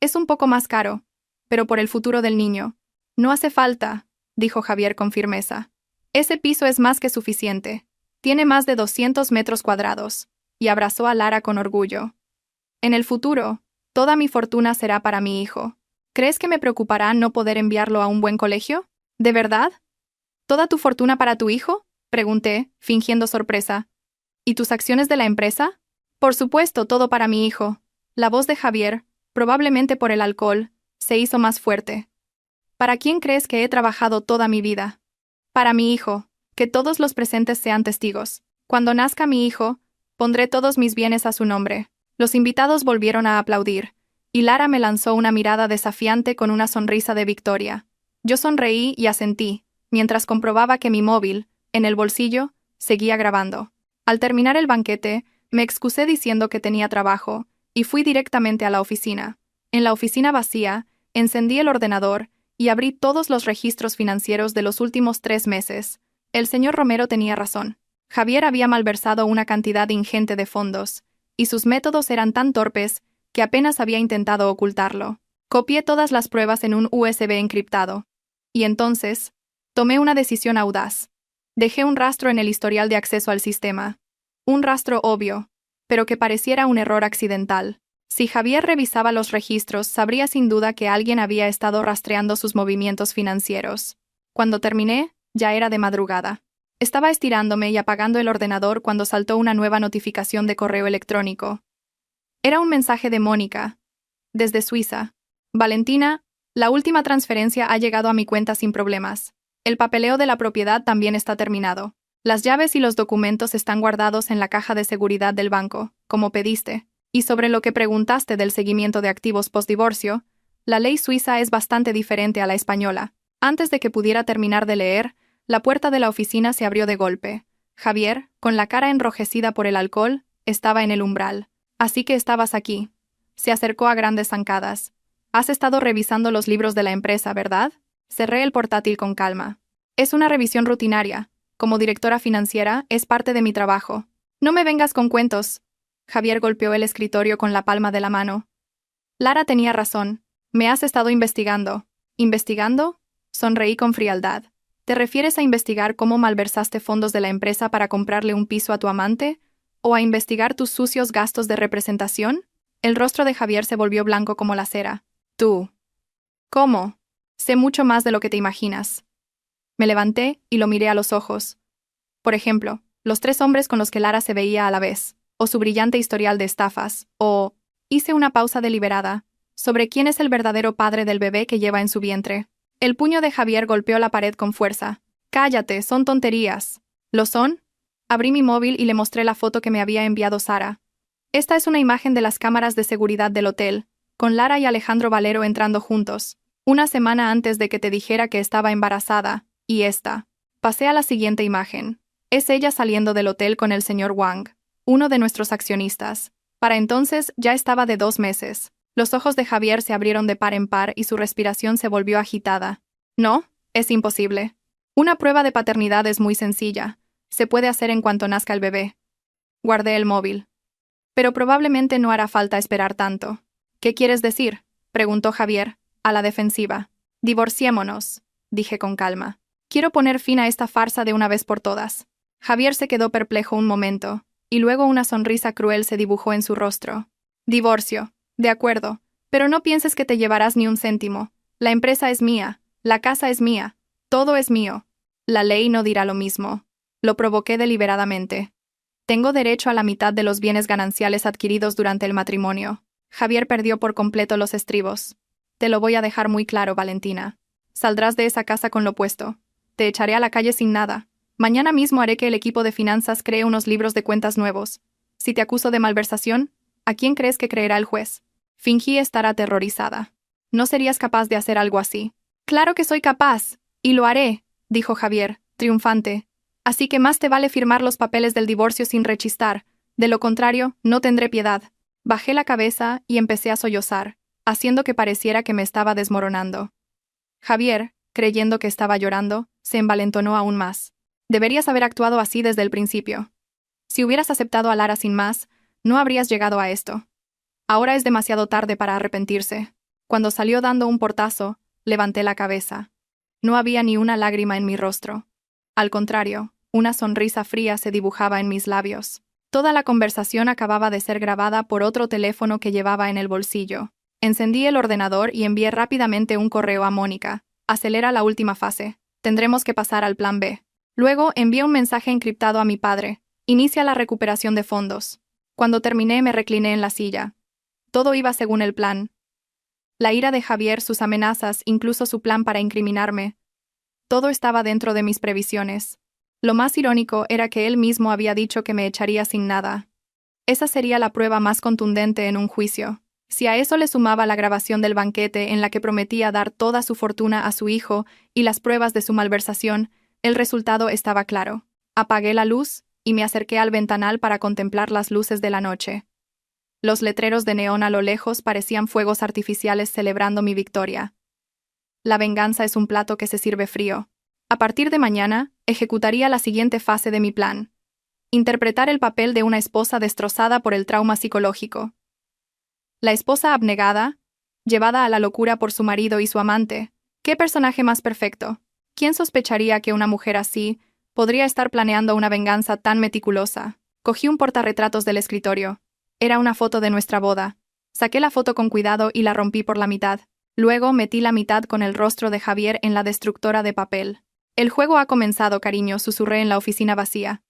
Es un poco más caro, pero por el futuro del niño». «No hace falta», dijo Javier con firmeza. «Ese piso es más que suficiente. Tiene más de 200 metros cuadrados», y abrazó a Lara con orgullo. «En el futuro, toda mi fortuna será para mi hijo. ¿Crees que me preocupará no poder enviarlo a un buen colegio? ¿De verdad? ¿Toda tu fortuna para tu hijo?», pregunté, fingiendo sorpresa. «¿Y tus acciones de la empresa?». «Por supuesto, todo para mi hijo». La voz de Javier, probablemente por el alcohol, se hizo más fuerte. «¿Para quién crees que he trabajado toda mi vida?». «Para mi hijo. Que todos los presentes sean testigos. Cuando nazca mi hijo, pondré todos mis bienes a su nombre». Los invitados volvieron a aplaudir, y Lara me lanzó una mirada desafiante con una sonrisa de victoria. Yo sonreí y asentí, mientras comprobaba que mi móvil, en el bolsillo, seguía grabando. Al terminar el banquete, me excusé diciendo que tenía trabajo, y fui directamente a la oficina. En la oficina vacía, encendí el ordenador y abrí todos los registros financieros de los últimos 3 meses. El señor Romero tenía razón. Javier había malversado una cantidad ingente de fondos, y sus métodos eran tan torpes que apenas había intentado ocultarlo. Copié todas las pruebas en un USB encriptado. Y entonces, tomé una decisión audaz. Dejé un rastro en el historial de acceso al sistema. Un rastro obvio, pero que pareciera un error accidental. Si Javier revisaba los registros, sabría sin duda que alguien había estado rastreando sus movimientos financieros. Cuando terminé, ya era de madrugada. Estaba estirándome y apagando el ordenador cuando saltó una nueva notificación de correo electrónico. Era un mensaje de Mónica, desde Suiza. Valentina, la última transferencia ha llegado a mi cuenta sin problemas. El papeleo de la propiedad también está terminado. Las llaves y los documentos están guardados en la caja de seguridad del banco, como pediste. Y sobre lo que preguntaste del seguimiento de activos postdivorcio, la ley suiza es bastante diferente a la española. Antes de que pudiera terminar de leer, la puerta de la oficina se abrió de golpe. Javier, con la cara enrojecida por el alcohol, estaba en el umbral. Así que estabas aquí. Se acercó a grandes zancadas. Has estado revisando los libros de la empresa, ¿verdad? Cerré el portátil con calma. Es una revisión rutinaria. Como directora financiera, es parte de mi trabajo. No me vengas con cuentos. Javier golpeó el escritorio con la palma de la mano. Lara tenía razón. Me has estado investigando. ¿Investigando? Sonreí con frialdad. ¿Te refieres a investigar cómo malversaste fondos de la empresa para comprarle un piso a tu amante? ¿O a investigar tus sucios gastos de representación? El rostro de Javier se volvió blanco como la cera. Tú. ¿Cómo? Sé mucho más de lo que te imaginas. Me levanté y lo miré a los ojos. Por ejemplo, los 3 hombres con los que Lara se veía a la vez, o su brillante historial de estafas, o... Hice una pausa deliberada, sobre quién es el verdadero padre del bebé que lleva en su vientre. El puño de Javier golpeó la pared con fuerza. Cállate, son tonterías. ¿Lo son? Abrí mi móvil y le mostré la foto que me había enviado Sara. Esta es una imagen de las cámaras de seguridad del hotel, con Lara y Alejandro Valero entrando juntos, una semana antes de que te dijera que estaba embarazada, y esta. Pasé a la siguiente imagen. Es ella saliendo del hotel con el señor Wang, uno de nuestros accionistas. Para entonces ya estaba de 2 meses. Los ojos de Javier se abrieron de par en par y su respiración se volvió agitada. No, es imposible. Una prueba de paternidad es muy sencilla. Se puede hacer en cuanto nazca el bebé. Guardé el móvil. Pero probablemente no hará falta esperar tanto. ¿Qué quieres decir?, preguntó Javier, a la defensiva. Divorciémonos, dije con calma. Quiero poner fin a esta farsa de una vez por todas. Javier se quedó perplejo un momento, y luego una sonrisa cruel se dibujó en su rostro. Divorcio. De acuerdo, pero no pienses que te llevarás ni un céntimo. La empresa es mía, la casa es mía, todo es mío. La ley no dirá lo mismo. Lo provoqué deliberadamente. Tengo derecho a la mitad de los bienes gananciales adquiridos durante el matrimonio. Javier perdió por completo los estribos. Te lo voy a dejar muy claro, Valentina. Saldrás de esa casa con lo puesto. Te echaré a la calle sin nada. Mañana mismo haré que el equipo de finanzas cree unos libros de cuentas nuevos. Si te acuso de malversación, ¿a quién crees que creerá el juez? Fingí estar aterrorizada. No serías capaz de hacer algo así. Claro que soy capaz, y lo haré, dijo Javier, triunfante. Así que más te vale firmar los papeles del divorcio sin rechistar. De lo contrario, no tendré piedad. Bajé la cabeza y empecé a sollozar, haciendo que pareciera que me estaba desmoronando. Javier, creyendo que estaba llorando, se envalentonó aún más. Deberías haber actuado así desde el principio. Si hubieras aceptado a Lara sin más, no habrías llegado a esto. Ahora es demasiado tarde para arrepentirse. Cuando salió dando un portazo, levanté la cabeza. No había ni una lágrima en mi rostro. Al contrario, una sonrisa fría se dibujaba en mis labios. Toda la conversación acababa de ser grabada por otro teléfono que llevaba en el bolsillo. Encendí el ordenador y envié rápidamente un correo a Mónica. Acelera la última fase. Tendremos que pasar al plan B. Luego envié un mensaje encriptado a mi padre. Inicia la recuperación de fondos. Cuando terminé me recliné en la silla. Todo iba según el plan. La ira de Javier, sus amenazas, incluso su plan para incriminarme. Todo estaba dentro de mis previsiones. Lo más irónico era que él mismo había dicho que me echaría sin nada. Esa sería la prueba más contundente en un juicio. Si a eso le sumaba la grabación del banquete en la que prometía dar toda su fortuna a su hijo y las pruebas de su malversación, el resultado estaba claro. Apagué la luz y me acerqué al ventanal para contemplar las luces de la noche. Los letreros de neón a lo lejos parecían fuegos artificiales celebrando mi victoria. La venganza es un plato que se sirve frío. A partir de mañana, ejecutaría la siguiente fase de mi plan. Interpretar el papel de una esposa destrozada por el trauma psicológico. La esposa abnegada, llevada a la locura por su marido y su amante. ¿Qué personaje más perfecto? ¿Quién sospecharía que una mujer así podría estar planeando una venganza tan meticulosa? Cogí un portarretratos del escritorio. Era una foto de nuestra boda. Saqué la foto con cuidado y la rompí por la mitad. Luego metí la mitad con el rostro de Javier en la destructora de papel. El juego ha comenzado, cariño, susurré en la oficina vacía.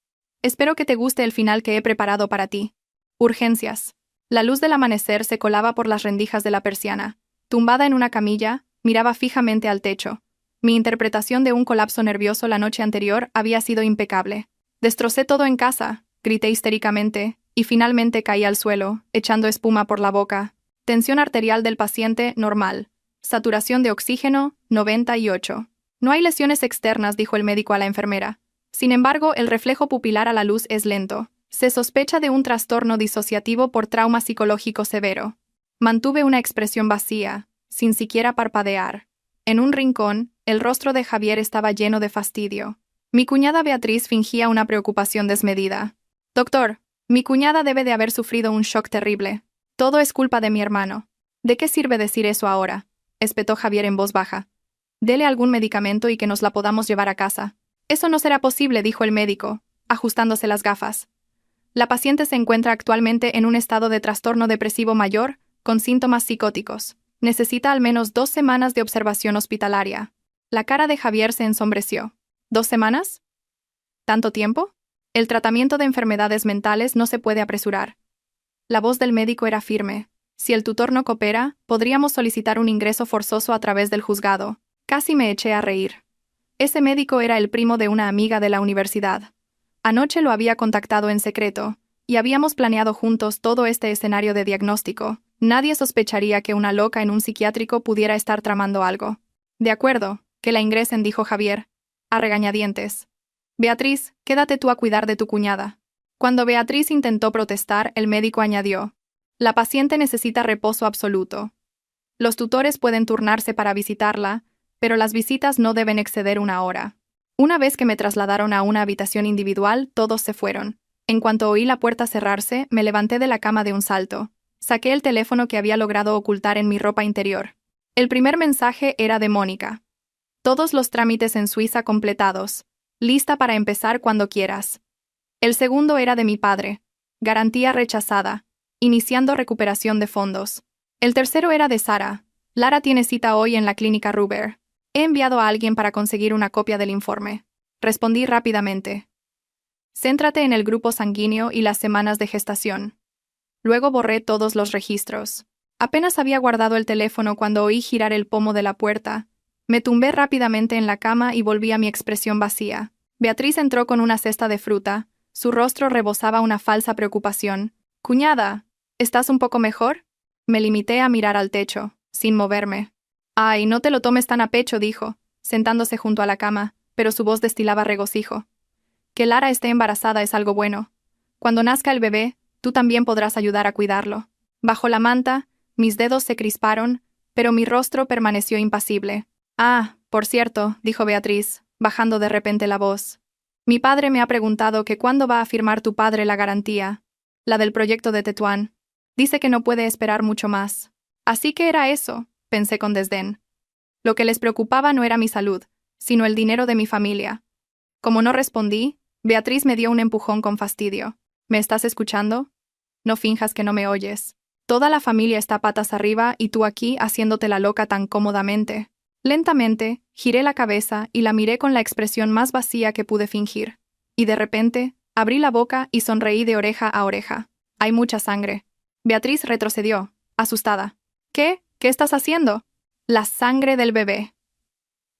Espero que te guste el final que he preparado para ti. Urgencias. La luz del amanecer se colaba por las rendijas de la persiana. Tumbada en una camilla, miraba fijamente al techo. Mi interpretación de un colapso nervioso la noche anterior había sido impecable. Destrocé todo en casa, grité histéricamente, y finalmente caí al suelo, echando espuma por la boca. Tensión arterial del paciente, normal. Saturación de oxígeno, 98. No hay lesiones externas, dijo el médico a la enfermera. Sin embargo, el reflejo pupilar a la luz es lento. Se sospecha de un trastorno disociativo por trauma psicológico severo. Mantuve una expresión vacía, sin siquiera parpadear. En un rincón, el rostro de Javier estaba lleno de fastidio. Mi cuñada Beatriz fingía una preocupación desmedida. Doctor, mi cuñada debe de haber sufrido un shock terrible. Todo es culpa de mi hermano. ¿De qué sirve decir eso ahora?, espetó Javier en voz baja. Dele algún medicamento y que nos la podamos llevar a casa. Eso no será posible, dijo el médico, ajustándose las gafas. La paciente se encuentra actualmente en un estado de trastorno depresivo mayor, con síntomas psicóticos. Necesita al menos 2 semanas de observación hospitalaria. La cara de Javier se ensombreció. ¿2 semanas? ¿Tanto tiempo? El tratamiento de enfermedades mentales no se puede apresurar. La voz del médico era firme. Si el tutor no coopera, podríamos solicitar un ingreso forzoso a través del juzgado. Casi me eché a reír. Ese médico era el primo de una amiga de la universidad. Anoche lo había contactado en secreto, y habíamos planeado juntos todo este escenario de diagnóstico. Nadie sospecharía que una loca en un psiquiátrico pudiera estar tramando algo. De acuerdo, que la ingresen, dijo Javier, a regañadientes. Beatriz, quédate tú a cuidar de tu cuñada. Cuando Beatriz intentó protestar, el médico añadió: la paciente necesita reposo absoluto. Los tutores pueden turnarse para visitarla, pero las visitas no deben exceder 1 hora. Una vez que me trasladaron a una habitación individual, todos se fueron. En cuanto oí la puerta cerrarse, me levanté de la cama de un salto. Saqué el teléfono que había logrado ocultar en mi ropa interior. El primer mensaje era de Mónica. Todos los trámites en Suiza completados. Lista para empezar cuando quieras. El segundo era de mi padre. Garantía rechazada. Iniciando recuperación de fondos. El tercero era de Sara. Lara tiene cita hoy en la clínica Ruber. He enviado a alguien para conseguir una copia del informe. Respondí rápidamente. Céntrate en el grupo sanguíneo y las semanas de gestación. Luego borré todos los registros. Apenas había guardado el teléfono cuando oí girar el pomo de la puerta. Me tumbé rápidamente en la cama y volví a mi expresión vacía. Beatriz entró con una cesta de fruta. Su rostro rebosaba una falsa preocupación. «Cuñada, ¿estás un poco mejor?» Me limité a mirar al techo, sin moverme. «Ay, no te lo tomes tan a pecho», dijo, sentándose junto a la cama, pero su voz destilaba regocijo. «Que Lara esté embarazada es algo bueno. Cuando nazca el bebé, tú también podrás ayudar a cuidarlo». Bajo la manta, mis dedos se crisparon, pero mi rostro permaneció impasible. «Ah, por cierto», dijo Beatriz, bajando de repente la voz. «Mi padre me ha preguntado que cuándo va a firmar tu padre la garantía, la del proyecto de Tetuán. Dice que no puede esperar mucho más». «Así que era eso», pensé con desdén. Lo que les preocupaba no era mi salud, sino el dinero de mi familia. Como no respondí, Beatriz me dio un empujón con fastidio. «¿Me estás escuchando? No finjas que no me oyes. Toda la familia está patas arriba y tú aquí haciéndote la loca tan cómodamente». Lentamente, giré la cabeza y la miré con la expresión más vacía que pude fingir. Y de repente, abrí la boca y sonreí de oreja a oreja. «Hay mucha sangre». Beatriz retrocedió, asustada. «¿Qué? ¿Qué estás haciendo?» «La sangre del bebé».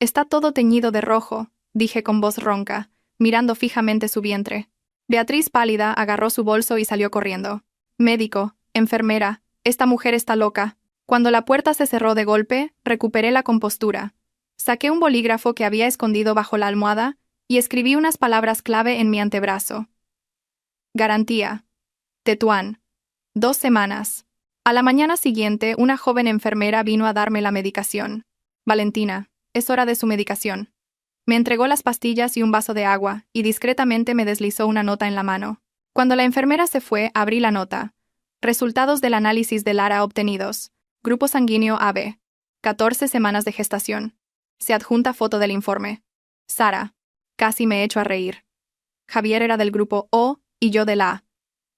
«Está todo teñido de rojo», dije con voz ronca, mirando fijamente su vientre. Beatriz, pálida, agarró su bolso y salió corriendo. «Médico, enfermera, esta mujer está loca». Cuando la puerta se cerró de golpe, recuperé la compostura. Saqué un bolígrafo que había escondido bajo la almohada y escribí unas palabras clave en mi antebrazo. Garantía. Tetuán. 2 semanas. A la mañana siguiente, una joven enfermera vino a darme la medicación. «Valentina, es hora de su medicación». Me entregó las pastillas y un vaso de agua, y discretamente me deslizó una nota en la mano. Cuando la enfermera se fue, abrí la nota. Resultados del análisis de Lara obtenidos. Grupo sanguíneo AB. 14 semanas de gestación. Se adjunta foto del informe. Sara. Casi me echo a reír. Javier era del grupo O y yo de la A.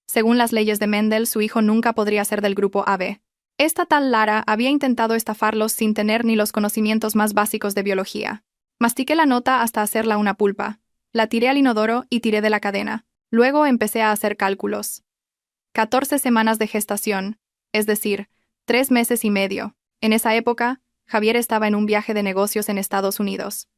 Según las leyes de Mendel, su hijo nunca podría ser del grupo AB. Esta tal Lara había intentado estafarlos sin tener ni los conocimientos más básicos de biología. Mastiqué la nota hasta hacerla una pulpa. La tiré al inodoro y tiré de la cadena. Luego empecé a hacer cálculos. 14 semanas de gestación, es decir, 3 meses y medio. En esa época, Javier estaba en un viaje de negocios en Estados Unidos.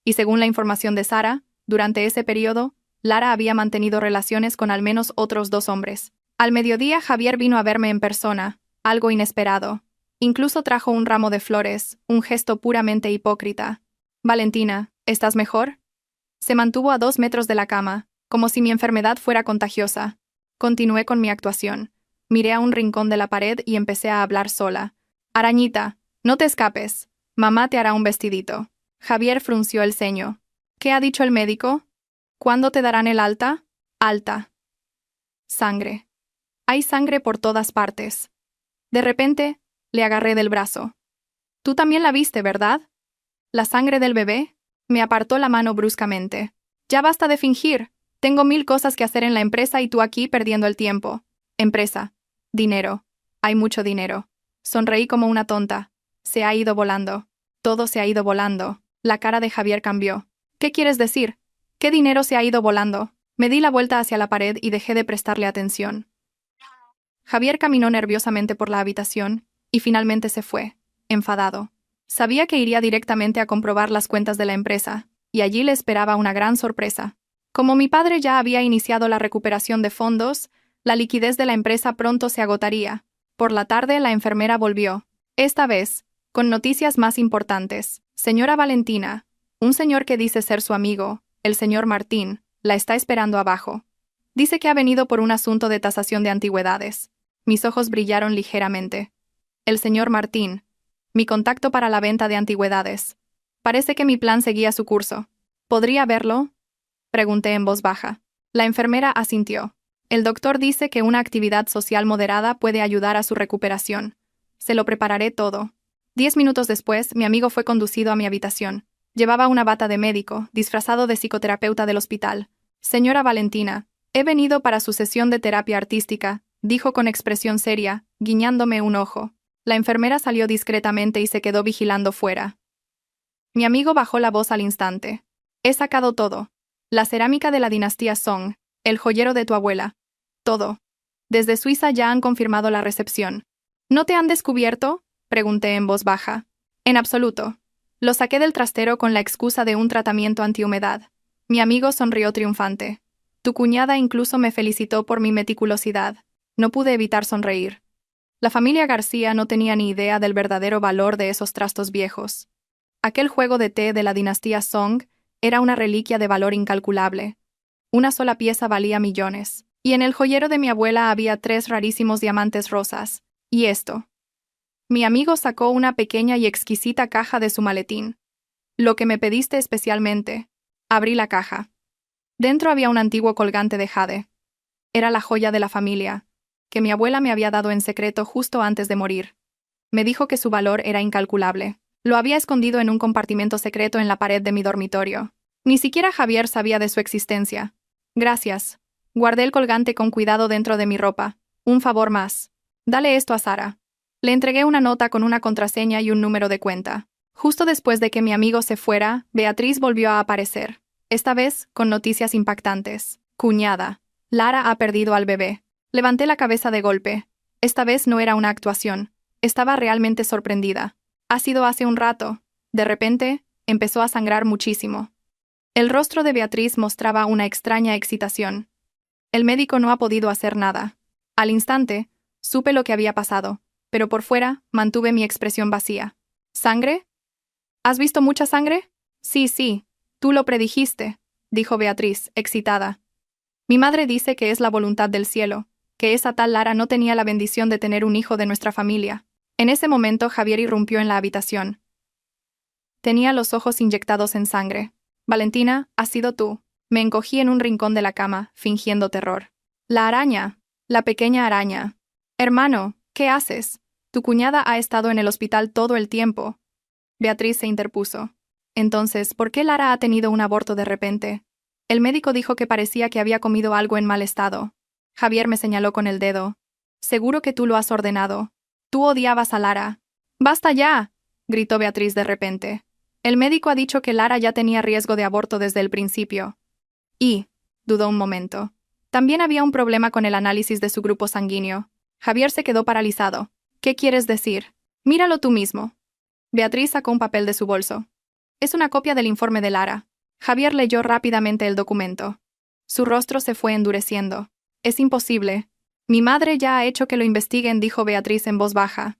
Y según la información de Sara, durante ese periodo, Lara había mantenido relaciones con al menos otros 2 hombres. Al mediodía, Javier vino a verme en persona, algo inesperado. Incluso trajo un ramo de flores, un gesto puramente hipócrita. «Valentina, ¿estás mejor?» Se mantuvo a 2 metros de la cama, como si mi enfermedad fuera contagiosa. Continué con mi actuación. Miré a un rincón de la pared y empecé a hablar sola. «Arañita, no te escapes. Mamá te hará un vestidito». Javier frunció el ceño. «¿Qué ha dicho el médico? ¿Cuándo te darán el alta?» «Alta». Sangre. Hay sangre por todas partes. De repente, le agarré del brazo. «Tú también la viste, ¿verdad? ¿La sangre del bebé?» Me apartó la mano bruscamente. «Ya basta de fingir. Tengo 1000 cosas que hacer en la empresa y tú aquí perdiendo el tiempo». «Empresa. Dinero. Hay mucho dinero». Sonreí como una tonta. Se ha ido volando. Todo se ha ido volando. La cara de Javier cambió. «¿Qué quieres decir? ¿Qué dinero se ha ido volando?» Me di la vuelta hacia la pared y dejé de prestarle atención. Javier caminó nerviosamente por la habitación y finalmente se fue, enfadado. Sabía que iría directamente a comprobar las cuentas de la empresa, y allí le esperaba una gran sorpresa. Como mi padre ya había iniciado la recuperación de fondos, la liquidez de la empresa pronto se agotaría. Por la tarde la enfermera volvió, esta vez, con noticias más importantes. «Señora Valentina, un señor que dice ser su amigo, el señor Martín, la está esperando abajo. Dice que ha venido por un asunto de tasación de antigüedades». Mis ojos brillaron ligeramente. «El señor Martín. Mi contacto para la venta de antigüedades. Parece que mi plan seguía su curso. ¿Podría verlo?», pregunté en voz baja. La enfermera asintió. «El doctor dice que una actividad social moderada puede ayudar a su recuperación. Se lo prepararé todo». 10 minutos después, mi amigo fue conducido a mi habitación. Llevaba una bata de médico, disfrazado de psicoterapeuta del hospital. «Señora Valentina, he venido para su sesión de terapia artística», dijo con expresión seria, guiñándome un ojo. La enfermera salió discretamente y se quedó vigilando fuera. Mi amigo bajó la voz al instante. «He sacado todo. La cerámica de la dinastía Song, el joyero de tu abuela. Todo. Desde Suiza ya han confirmado la recepción». «¿No te han descubierto?», pregunté en voz baja. «En absoluto. Lo saqué del trastero con la excusa de un tratamiento antihumedad». Mi amigo sonrió triunfante. «Tu cuñada incluso me felicitó por mi meticulosidad». No pude evitar sonreír. La familia García no tenía ni idea del verdadero valor de esos trastos viejos. Aquel juego de té de la dinastía Song era una reliquia de valor incalculable. Una sola pieza valía millones. Y en el joyero de mi abuela había 3 rarísimos diamantes rosas. Y esto. Mi amigo sacó una pequeña y exquisita caja de su maletín. «Lo que me pediste especialmente». Abrí la caja. Dentro había un antiguo colgante de jade. Era la joya de la familia, que mi abuela me había dado en secreto justo antes de morir. Me dijo que su valor era incalculable. Lo había escondido en un compartimento secreto en la pared de mi dormitorio. Ni siquiera Javier sabía de su existencia. «Gracias». Guardé el colgante con cuidado dentro de mi ropa. «Un favor más. Dale esto a Sara». Le entregué una nota con una contraseña y un número de cuenta. Justo después de que mi amigo se fuera, Beatriz volvió a aparecer. Esta vez, con noticias impactantes. «Cuñada, Lara ha perdido al bebé». Levanté la cabeza de golpe. Esta vez no era una actuación. Estaba realmente sorprendida. «Ha sido hace un rato». De repente, empezó a sangrar muchísimo. El rostro de Beatriz mostraba una extraña excitación. «El médico no ha podido hacer nada». Al instante, supe lo que había pasado, pero por fuera mantuve mi expresión vacía. «¿Sangre? ¿Has visto mucha sangre?» «Sí, sí. Tú lo predijiste», dijo Beatriz, excitada. «Mi madre dice que es la voluntad del cielo, que esa tal Lara no tenía la bendición de tener un hijo de nuestra familia». En ese momento Javier irrumpió en la habitación. Tenía los ojos inyectados en sangre. «Valentina, has sido tú». Me encogí en un rincón de la cama, fingiendo terror. «La araña. La pequeña araña». «Hermano, ¿qué haces? Tu cuñada ha estado en el hospital todo el tiempo». Beatriz se interpuso. «Entonces, ¿por qué Lara ha tenido un aborto de repente?» El médico dijo que parecía que había comido algo en mal estado. Javier me señaló con el dedo. Seguro que tú lo has ordenado. Tú odiabas a Lara. ¡Basta ya!, gritó Beatriz de repente. El médico ha dicho que Lara ya tenía riesgo de aborto desde el principio. Y, dudó un momento. También había un problema con el análisis de su grupo sanguíneo. Javier se quedó paralizado. ¿Qué quieres decir? Míralo tú mismo. Beatriz sacó un papel de su bolso. Es una copia del informe de Lara. Javier leyó rápidamente el documento. Su rostro se fue endureciendo. Es imposible. Mi madre ya ha hecho que lo investiguen, dijo Beatriz en voz baja.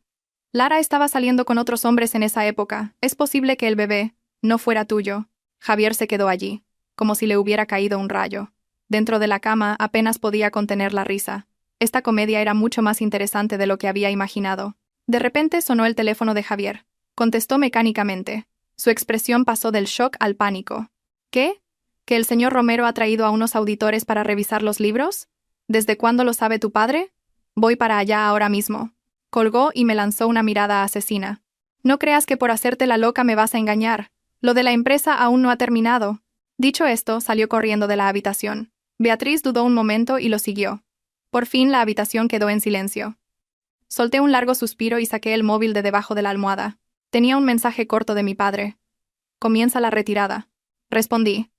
Lara estaba saliendo con otros hombres en esa época. Es posible que el bebé no fuera tuyo. Javier se quedó allí, como si le hubiera caído un rayo. Dentro de la cama apenas podía contener la risa. Esta comedia era mucho más interesante de lo que había imaginado. De repente sonó el teléfono de Javier. Contestó mecánicamente. Su expresión pasó del shock al pánico. ¿Qué? ¿Que el señor Romero ha traído a unos auditores para revisar los libros? ¿Desde cuándo lo sabe tu padre? Voy para allá ahora mismo. Colgó y me lanzó una mirada asesina. No creas que por hacerte la loca me vas a engañar. Lo de la empresa aún no ha terminado. Dicho esto, salió corriendo de la habitación. Beatriz dudó un momento y lo siguió. Por fin la habitación quedó en silencio. Solté un largo suspiro y saqué el móvil de debajo de la almohada. Tenía un mensaje corto de mi padre. Comienza la retirada. Respondí.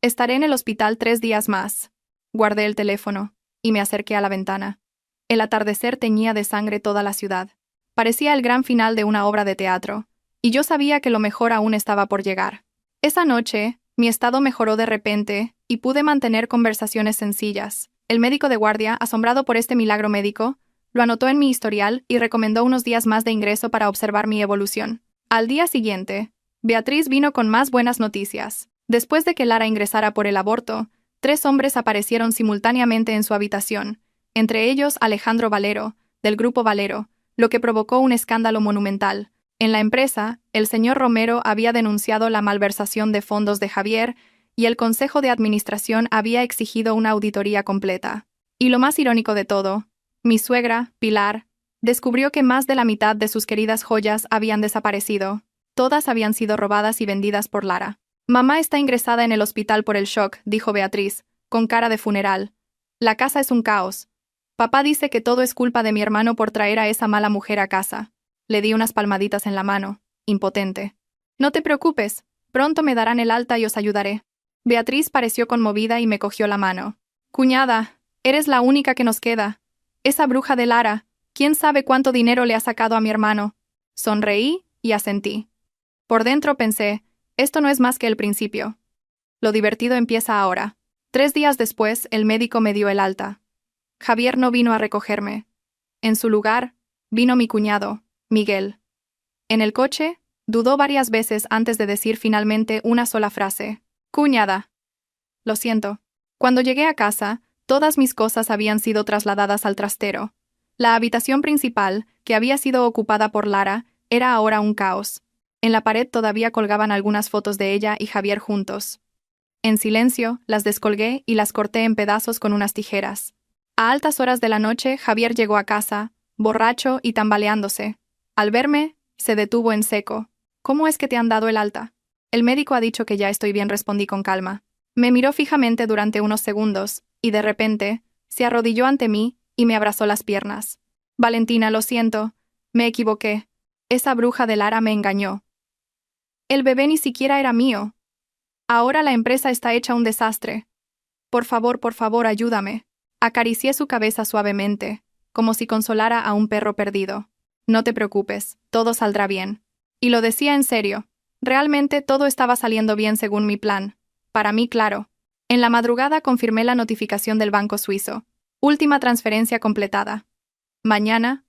Estaré en el hospital 3 días más. Guardé el teléfono y me acerqué a la ventana. El atardecer teñía de sangre toda la ciudad. Parecía el gran final de una obra de teatro, y yo sabía que lo mejor aún estaba por llegar. Esa noche, mi estado mejoró de repente, y pude mantener conversaciones sencillas. El médico de guardia, asombrado por este milagro médico, lo anotó en mi historial y recomendó unos días más de ingreso para observar mi evolución. Al día siguiente, Beatriz vino con más buenas noticias. Después de que Lara ingresara por el aborto, 3 hombres aparecieron simultáneamente en su habitación, entre ellos Alejandro Valero, del Grupo Valero, lo que provocó un escándalo monumental. En la empresa, el señor Romero había denunciado la malversación de fondos de Javier y el Consejo de Administración había exigido una auditoría completa. Y lo más irónico de todo, mi suegra, Pilar, descubrió que más de la mitad de sus queridas joyas habían desaparecido. Todas habían sido robadas y vendidas por Lara. Mamá está ingresada en el hospital por el shock, dijo Beatriz, con cara de funeral. La casa es un caos. Papá dice que todo es culpa de mi hermano por traer a esa mala mujer a casa. Le di unas palmaditas en la mano, impotente. No te preocupes, pronto me darán el alta y os ayudaré. Beatriz pareció conmovida y me cogió la mano. Cuñada, eres la única que nos queda. Esa bruja de Lara, ¿quién sabe cuánto dinero le ha sacado a mi hermano? Sonreí y asentí. Por dentro pensé, esto no es más que el principio. Lo divertido empieza ahora. 3 días después, el médico me dio el alta. Javier no vino a recogerme. En su lugar, vino mi cuñado, Miguel. En el coche, dudó varias veces antes de decir finalmente una sola frase. Cuñada. Lo siento. Cuando llegué a casa, todas mis cosas habían sido trasladadas al trastero. La habitación principal, que había sido ocupada por Lara, era ahora un caos. En la pared todavía colgaban algunas fotos de ella y Javier juntos. En silencio, las descolgué y las corté en pedazos con unas tijeras. A altas horas de la noche, Javier llegó a casa, borracho y tambaleándose. Al verme, se detuvo en seco. ¿Cómo es que te han dado el alta? El médico ha dicho que ya estoy bien, respondí con calma. Me miró fijamente durante unos segundos, y de repente, se arrodilló ante mí y me abrazó las piernas. Valentina, lo siento. Me equivoqué. Esa bruja de Lara me engañó. El bebé ni siquiera era mío. Ahora la empresa está hecha un desastre. Por favor, ayúdame. Acaricié su cabeza suavemente, como si consolara a un perro perdido. No te preocupes, todo saldrá bien. Y lo decía en serio. Realmente todo estaba saliendo bien según mi plan. Para mí, claro. En la madrugada confirmé la notificación del banco suizo. Última transferencia completada. Mañana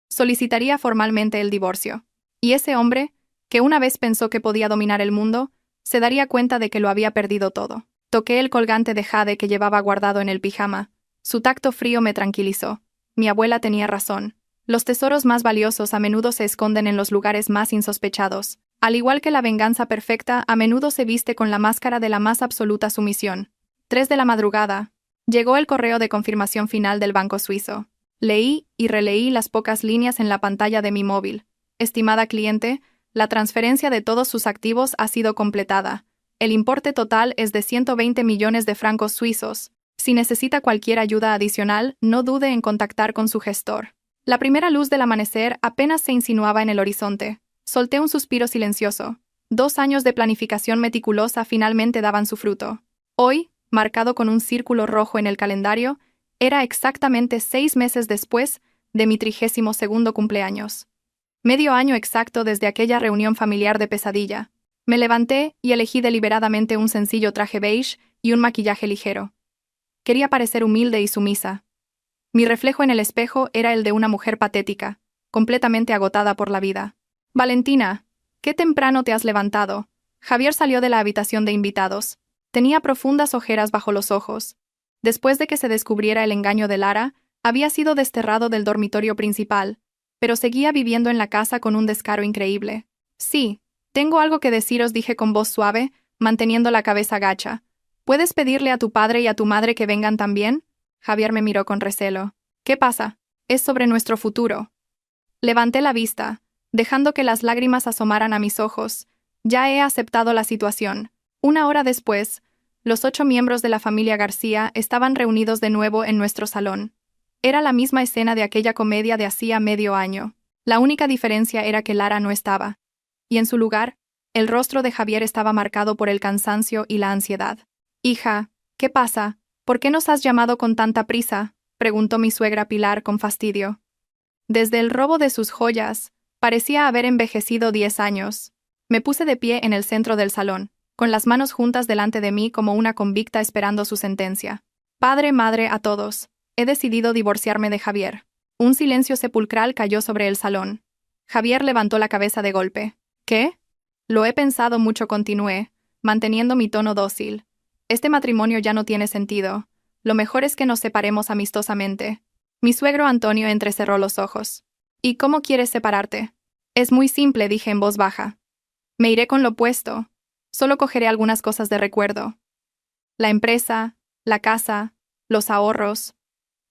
solicitaría formalmente el divorcio. Y ese hombre, que una vez pensó que podía dominar el mundo, se daría cuenta de que lo había perdido todo. Toqué el colgante de jade que llevaba guardado en el pijama. Su tacto frío me tranquilizó. Mi abuela tenía razón. Los tesoros más valiosos a menudo se esconden en los lugares más insospechados. Al igual que la venganza perfecta, a menudo se viste con la máscara de la más absoluta sumisión. 3 de la madrugada. Llegó el correo de confirmación final del banco suizo. Leí y releí las pocas líneas en la pantalla de mi móvil. Estimada cliente, la transferencia de todos sus activos ha sido completada. El importe total es de 120 millones de francos suizos. Si necesita cualquier ayuda adicional, no dude en contactar con su gestor. La primera luz del amanecer apenas se insinuaba en el horizonte. Solté un suspiro silencioso. 2 años de planificación meticulosa finalmente daban su fruto. Hoy, marcado con un círculo rojo en el calendario, era exactamente 6 meses después de mi 32º cumpleaños. Medio año exacto desde aquella reunión familiar de pesadilla. Me levanté y elegí deliberadamente un sencillo traje beige y un maquillaje ligero. Quería parecer humilde y sumisa. Mi reflejo en el espejo era el de una mujer patética, completamente agotada por la vida. Valentina, qué temprano te has levantado. Javier salió de la habitación de invitados. Tenía profundas ojeras bajo los ojos. Después de que se descubriera el engaño de Lara, había sido desterrado del dormitorio principal, pero seguía viviendo en la casa con un descaro increíble. Sí, tengo algo que deciros, dije con voz suave, manteniendo la cabeza gacha. ¿Puedes pedirle a tu padre y a tu madre que vengan también? Javier me miró con recelo. ¿Qué pasa? Es sobre nuestro futuro. Levanté la vista, dejando que las lágrimas asomaran a mis ojos. Ya he aceptado la situación. 1 hora después, los 8 miembros de la familia García estaban reunidos de nuevo en nuestro salón. Era la misma escena de aquella comedia de hacía medio año. La única diferencia era que Lara no estaba. Y en su lugar, el rostro de Javier estaba marcado por el cansancio y la ansiedad. «Hija, ¿qué pasa? ¿Por qué nos has llamado con tanta prisa?», preguntó mi suegra Pilar con fastidio. Desde el robo de sus joyas, parecía haber envejecido 10 años. Me puse de pie en el centro del salón, con las manos juntas delante de mí como una convicta esperando su sentencia. «Padre, madre, a todos. He decidido divorciarme de Javier». Un silencio sepulcral cayó sobre el salón. Javier levantó la cabeza de golpe. «¿Qué?». «Lo he pensado mucho», continué, manteniendo mi tono dócil. «Este matrimonio ya no tiene sentido. Lo mejor es que nos separemos amistosamente». Mi suegro Antonio entrecerró los ojos. «¿Y cómo quieres separarte?». «Es muy simple», dije en voz baja. «Me iré con lo puesto. Solo cogeré algunas cosas de recuerdo. La empresa, la casa, los ahorros.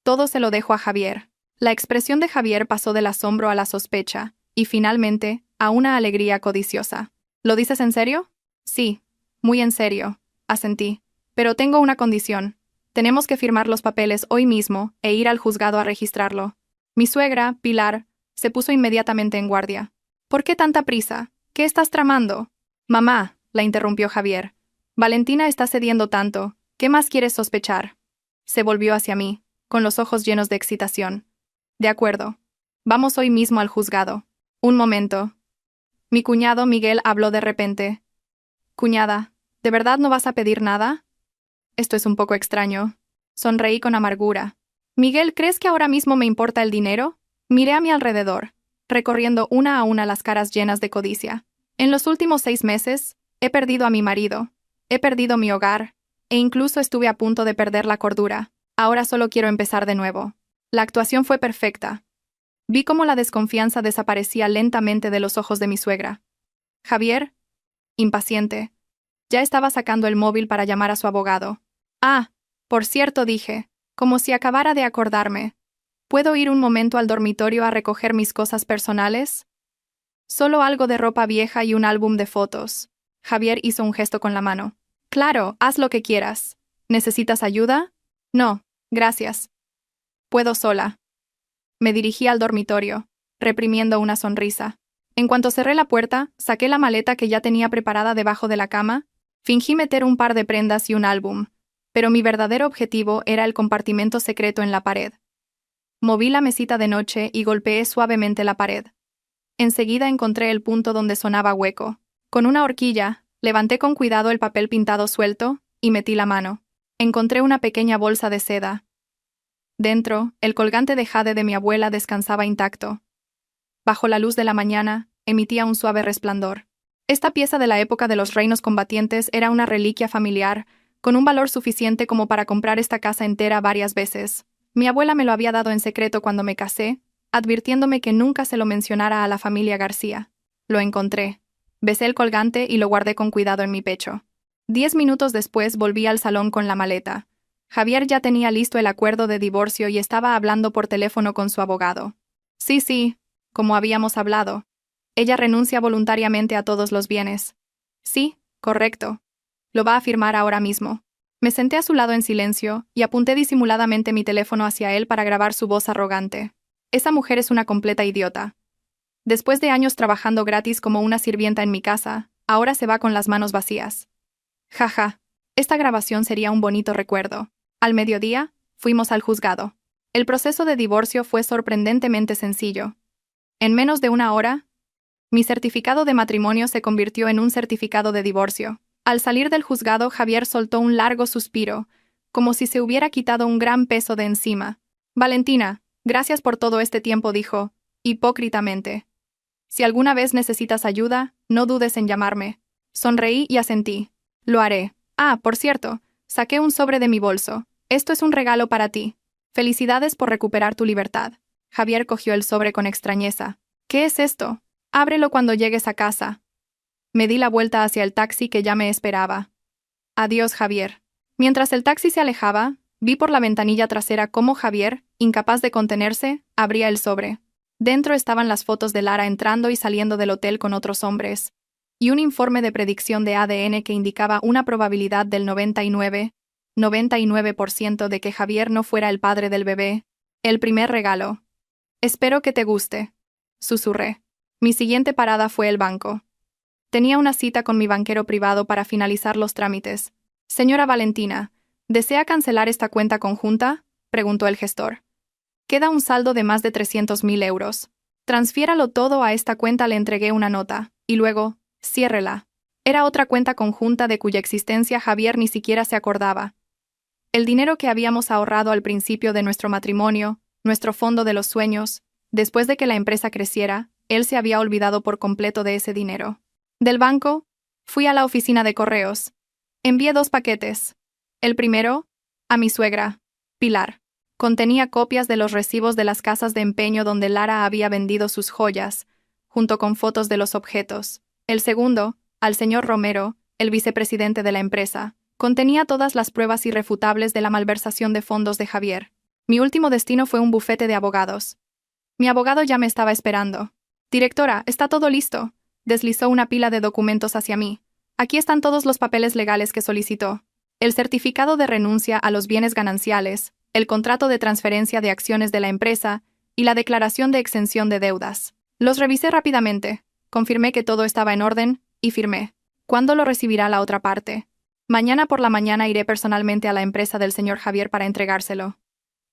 Todo se lo dejo a Javier». La expresión de Javier pasó del asombro a la sospecha, y finalmente, a una alegría codiciosa. «¿Lo dices en serio?». «Sí, muy en serio», asentí. «Pero tengo una condición. Tenemos que firmar los papeles hoy mismo e ir al juzgado a registrarlo». Mi suegra, Pilar, se puso inmediatamente en guardia. «¿Por qué tanta prisa? ¿Qué estás tramando?». «Mamá», la interrumpió Javier. «Valentina está cediendo tanto. ¿Qué más quieres sospechar?». Se volvió hacia mí, con los ojos llenos de excitación. «De acuerdo. Vamos hoy mismo al juzgado». «Un momento». Mi cuñado Miguel habló de repente. «Cuñada, ¿de verdad no vas a pedir nada?». «Esto es un poco extraño». Sonreí con amargura. «Miguel, ¿crees que ahora mismo me importa el dinero?». Miré a mi alrededor, recorriendo una a una las caras llenas de codicia. En los últimos 6 meses, he perdido a mi marido, he perdido mi hogar, e incluso estuve a punto de perder la cordura. Ahora solo quiero empezar de nuevo. La actuación fue perfecta. Vi cómo la desconfianza desaparecía lentamente de los ojos de mi suegra. Javier, impaciente, ya estaba sacando el móvil para llamar a su abogado. «Ah, por cierto», dije, como si acabara de acordarme. «¿Puedo ir un momento al dormitorio a recoger mis cosas personales?». «Solo algo de ropa vieja y un álbum de fotos». Javier hizo un gesto con la mano. «Claro, haz lo que quieras. ¿Necesitas ayuda?». «No, gracias. Puedo sola». Me dirigí al dormitorio, reprimiendo una sonrisa. En cuanto cerré la puerta, saqué la maleta que ya tenía preparada debajo de la cama. Fingí meter un par de prendas y un álbum, pero mi verdadero objetivo era el compartimento secreto en la pared. Moví la mesita de noche y golpeé suavemente la pared. Enseguida encontré el punto donde sonaba hueco. Con una horquilla, levanté con cuidado el papel pintado suelto y metí la mano. Encontré una pequeña bolsa de seda. Dentro, el colgante de jade de mi abuela descansaba intacto. Bajo la luz de la mañana, emitía un suave resplandor. Esta pieza de la época de los reinos combatientes era una reliquia familiar, con un valor suficiente como para comprar esta casa entera varias veces. Mi abuela me lo había dado en secreto cuando me casé, advirtiéndome que nunca se lo mencionara a la familia García. Lo encontré. Besé el colgante y lo guardé con cuidado en mi pecho. 10 minutos después volví al salón con la maleta. Javier ya tenía listo el acuerdo de divorcio y estaba hablando por teléfono con su abogado. Sí, como habíamos hablado. Ella renuncia voluntariamente a todos los bienes. Sí, correcto. Lo va a firmar ahora mismo. Me senté a su lado en silencio y apunté disimuladamente mi teléfono hacia él para grabar su voz arrogante. Esa mujer es una completa idiota. Después de años trabajando gratis como una sirvienta en mi casa, ahora se va con las manos vacías. Jaja. Esta grabación sería un bonito recuerdo. Al mediodía, fuimos al juzgado. El proceso de divorcio fue sorprendentemente sencillo. En menos de una hora, mi certificado de matrimonio se convirtió en un certificado de divorcio. Al salir del juzgado, Javier soltó un largo suspiro, como si se hubiera quitado un gran peso de encima. Valentina, gracias por todo este tiempo, dijo, hipócritamente. Si alguna vez necesitas ayuda, no dudes en llamarme. Sonreí y asentí. Lo haré. Ah, por cierto, saqué un sobre de mi bolso. Esto es un regalo para ti. Felicidades por recuperar tu libertad. Javier cogió el sobre con extrañeza. ¿Qué es esto? Ábrelo cuando llegues a casa. Me di la vuelta hacia el taxi que ya me esperaba. Adiós, Javier. Mientras el taxi se alejaba, vi por la ventanilla trasera cómo Javier, incapaz de contenerse, abría el sobre. Dentro estaban las fotos de Lara entrando y saliendo del hotel con otros hombres, y un informe de predicción de ADN que indicaba una probabilidad del 99% de que Javier no fuera el padre del bebé. El primer regalo. Espero que te guste, susurré. Mi siguiente parada fue el banco. Tenía una cita con mi banquero privado para finalizar los trámites. Señora Valentina, ¿desea cancelar esta cuenta conjunta?, preguntó el gestor. Queda un saldo de más de 300.000 euros. Transfiéralo todo a esta cuenta, le entregué una nota, y luego, ciérrela. Era otra cuenta conjunta de cuya existencia Javier ni siquiera se acordaba. El dinero que habíamos ahorrado al principio de nuestro matrimonio, nuestro fondo de los sueños, después de que la empresa creciera, él se había olvidado por completo de ese dinero. Del banco, fui a la oficina de correos. Envié 2 paquetes. El primero, a mi suegra, Pilar. Contenía copias de los recibos de las casas de empeño donde Lara había vendido sus joyas, junto con fotos de los objetos. El segundo, al señor Romero, el vicepresidente de la empresa. Contenía todas las pruebas irrefutables de la malversación de fondos de Javier. Mi último destino fue un bufete de abogados. Mi abogado ya me estaba esperando. Directora, está todo listo. Deslizó una pila de documentos hacia mí. Aquí están todos los papeles legales que solicitó. El certificado de renuncia a los bienes gananciales, el contrato de transferencia de acciones de la empresa y la declaración de exención de deudas. Los revisé rápidamente, confirmé que todo estaba en orden y firmé. ¿Cuándo lo recibirá la otra parte? Mañana por la mañana iré personalmente a la empresa del señor Javier para entregárselo.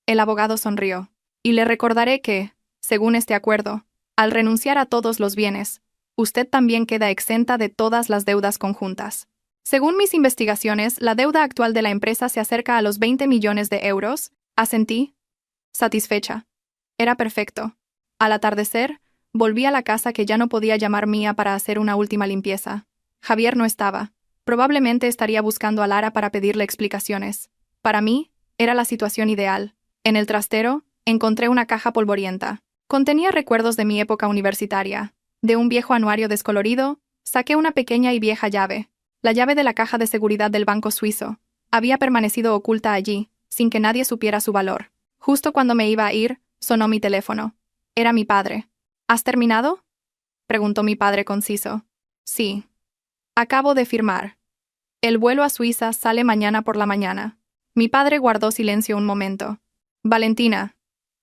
El abogado sonrió. Y le recordaré que, según este acuerdo, al renunciar a todos los bienes, usted también queda exenta de todas las deudas conjuntas. Según mis investigaciones, la deuda actual de la empresa se acerca a los 20 millones de euros, asentí, satisfecha. Era perfecto. Al atardecer, volví a la casa que ya no podía llamar mía para hacer una última limpieza. Javier no estaba. Probablemente estaría buscando a Lara para pedirle explicaciones. Para mí, era la situación ideal. En el trastero, encontré una caja polvorienta. Contenía recuerdos de mi época universitaria. De un viejo anuario descolorido, saqué una pequeña y vieja llave. La llave de la caja de seguridad del banco suizo. Había permanecido oculta allí, sin que nadie supiera su valor. Justo cuando me iba a ir, sonó mi teléfono. Era mi padre. ¿Has terminado?, preguntó mi padre conciso. Sí. Acabo de firmar. El vuelo a Suiza sale mañana por la mañana. Mi padre guardó silencio un momento. Valentina,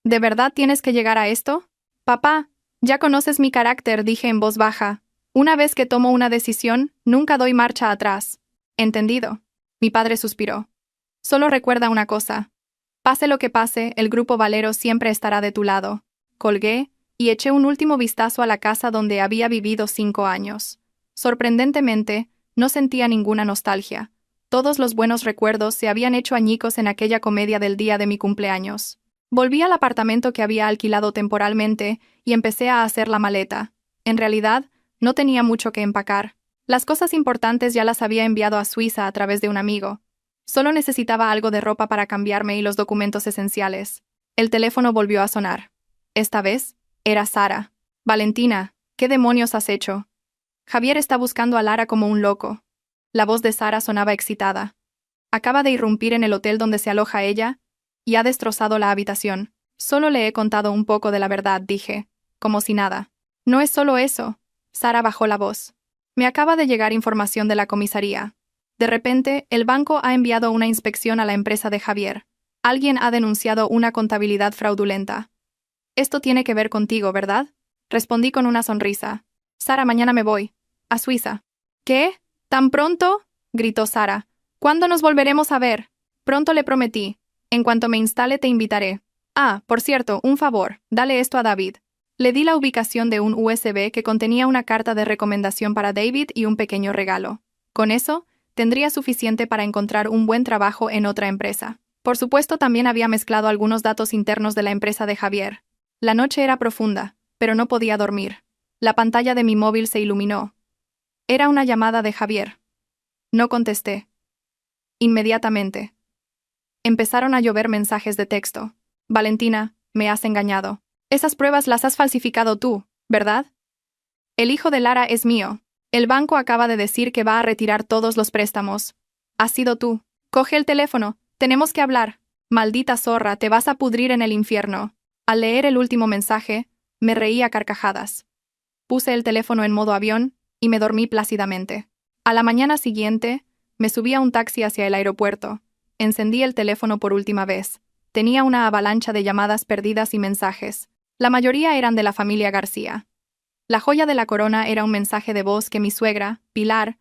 ¿de verdad tienes que llegar a esto? Papá, ya conoces mi carácter, dije en voz baja. Una vez que tomo una decisión, nunca doy marcha atrás. Entendido. Mi padre suspiró. Solo recuerda una cosa. Pase lo que pase, el Grupo Valero siempre estará de tu lado. Colgué, y eché un último vistazo a la casa donde había vivido 5 años. Sorprendentemente, no sentía ninguna nostalgia. Todos los buenos recuerdos se habían hecho añicos en aquella comedia del día de mi cumpleaños. Volví al apartamento que había alquilado temporalmente y empecé a hacer la maleta. En realidad, no tenía mucho que empacar. Las cosas importantes ya las había enviado a Suiza a través de un amigo. Solo necesitaba algo de ropa para cambiarme y los documentos esenciales. El teléfono volvió a sonar. Esta vez, era Sara. Valentina, ¿qué demonios has hecho? Javier está buscando a Lara como un loco. La voz de Sara sonaba excitada. Acaba de irrumpir en el hotel donde se aloja ella y ha destrozado la habitación. Solo le he contado un poco de la verdad, dije, como si nada. No es solo eso. Sara bajó la voz. Me acaba de llegar información de la comisaría. De repente, el banco ha enviado una inspección a la empresa de Javier. Alguien ha denunciado una contabilidad fraudulenta. Esto tiene que ver contigo, ¿verdad? Respondí con una sonrisa. Sara, mañana me voy. A Suiza. ¿Qué? ¿Tan pronto? Gritó Sara. ¿Cuándo nos volveremos a ver? Pronto, le prometí. En cuanto me instale te invitaré. Ah, por cierto, un favor, dale esto a David. Le di la ubicación de un USB que contenía una carta de recomendación para David y un pequeño regalo. Con eso, tendría suficiente para encontrar un buen trabajo en otra empresa. Por supuesto, también había mezclado algunos datos internos de la empresa de Javier. La noche era profunda, pero no podía dormir. La pantalla de mi móvil se iluminó. Era una llamada de Javier. No contesté. Inmediatamente. Empezaron a llover mensajes de texto. Valentina, me has engañado. Esas pruebas las has falsificado tú, ¿verdad? El hijo de Lara es mío. El banco acaba de decir que va a retirar todos los préstamos. Has sido tú. Coge el teléfono. Tenemos que hablar. Maldita zorra, te vas a pudrir en el infierno. Al leer el último mensaje, me reí a carcajadas. Puse el teléfono en modo avión y me dormí plácidamente. A la mañana siguiente, me subí a un taxi hacia el aeropuerto. Encendí el teléfono por última vez. Tenía una avalancha de llamadas perdidas y mensajes. La mayoría eran de la familia García. La joya de la corona era un mensaje de voz que mi suegra, Pilar,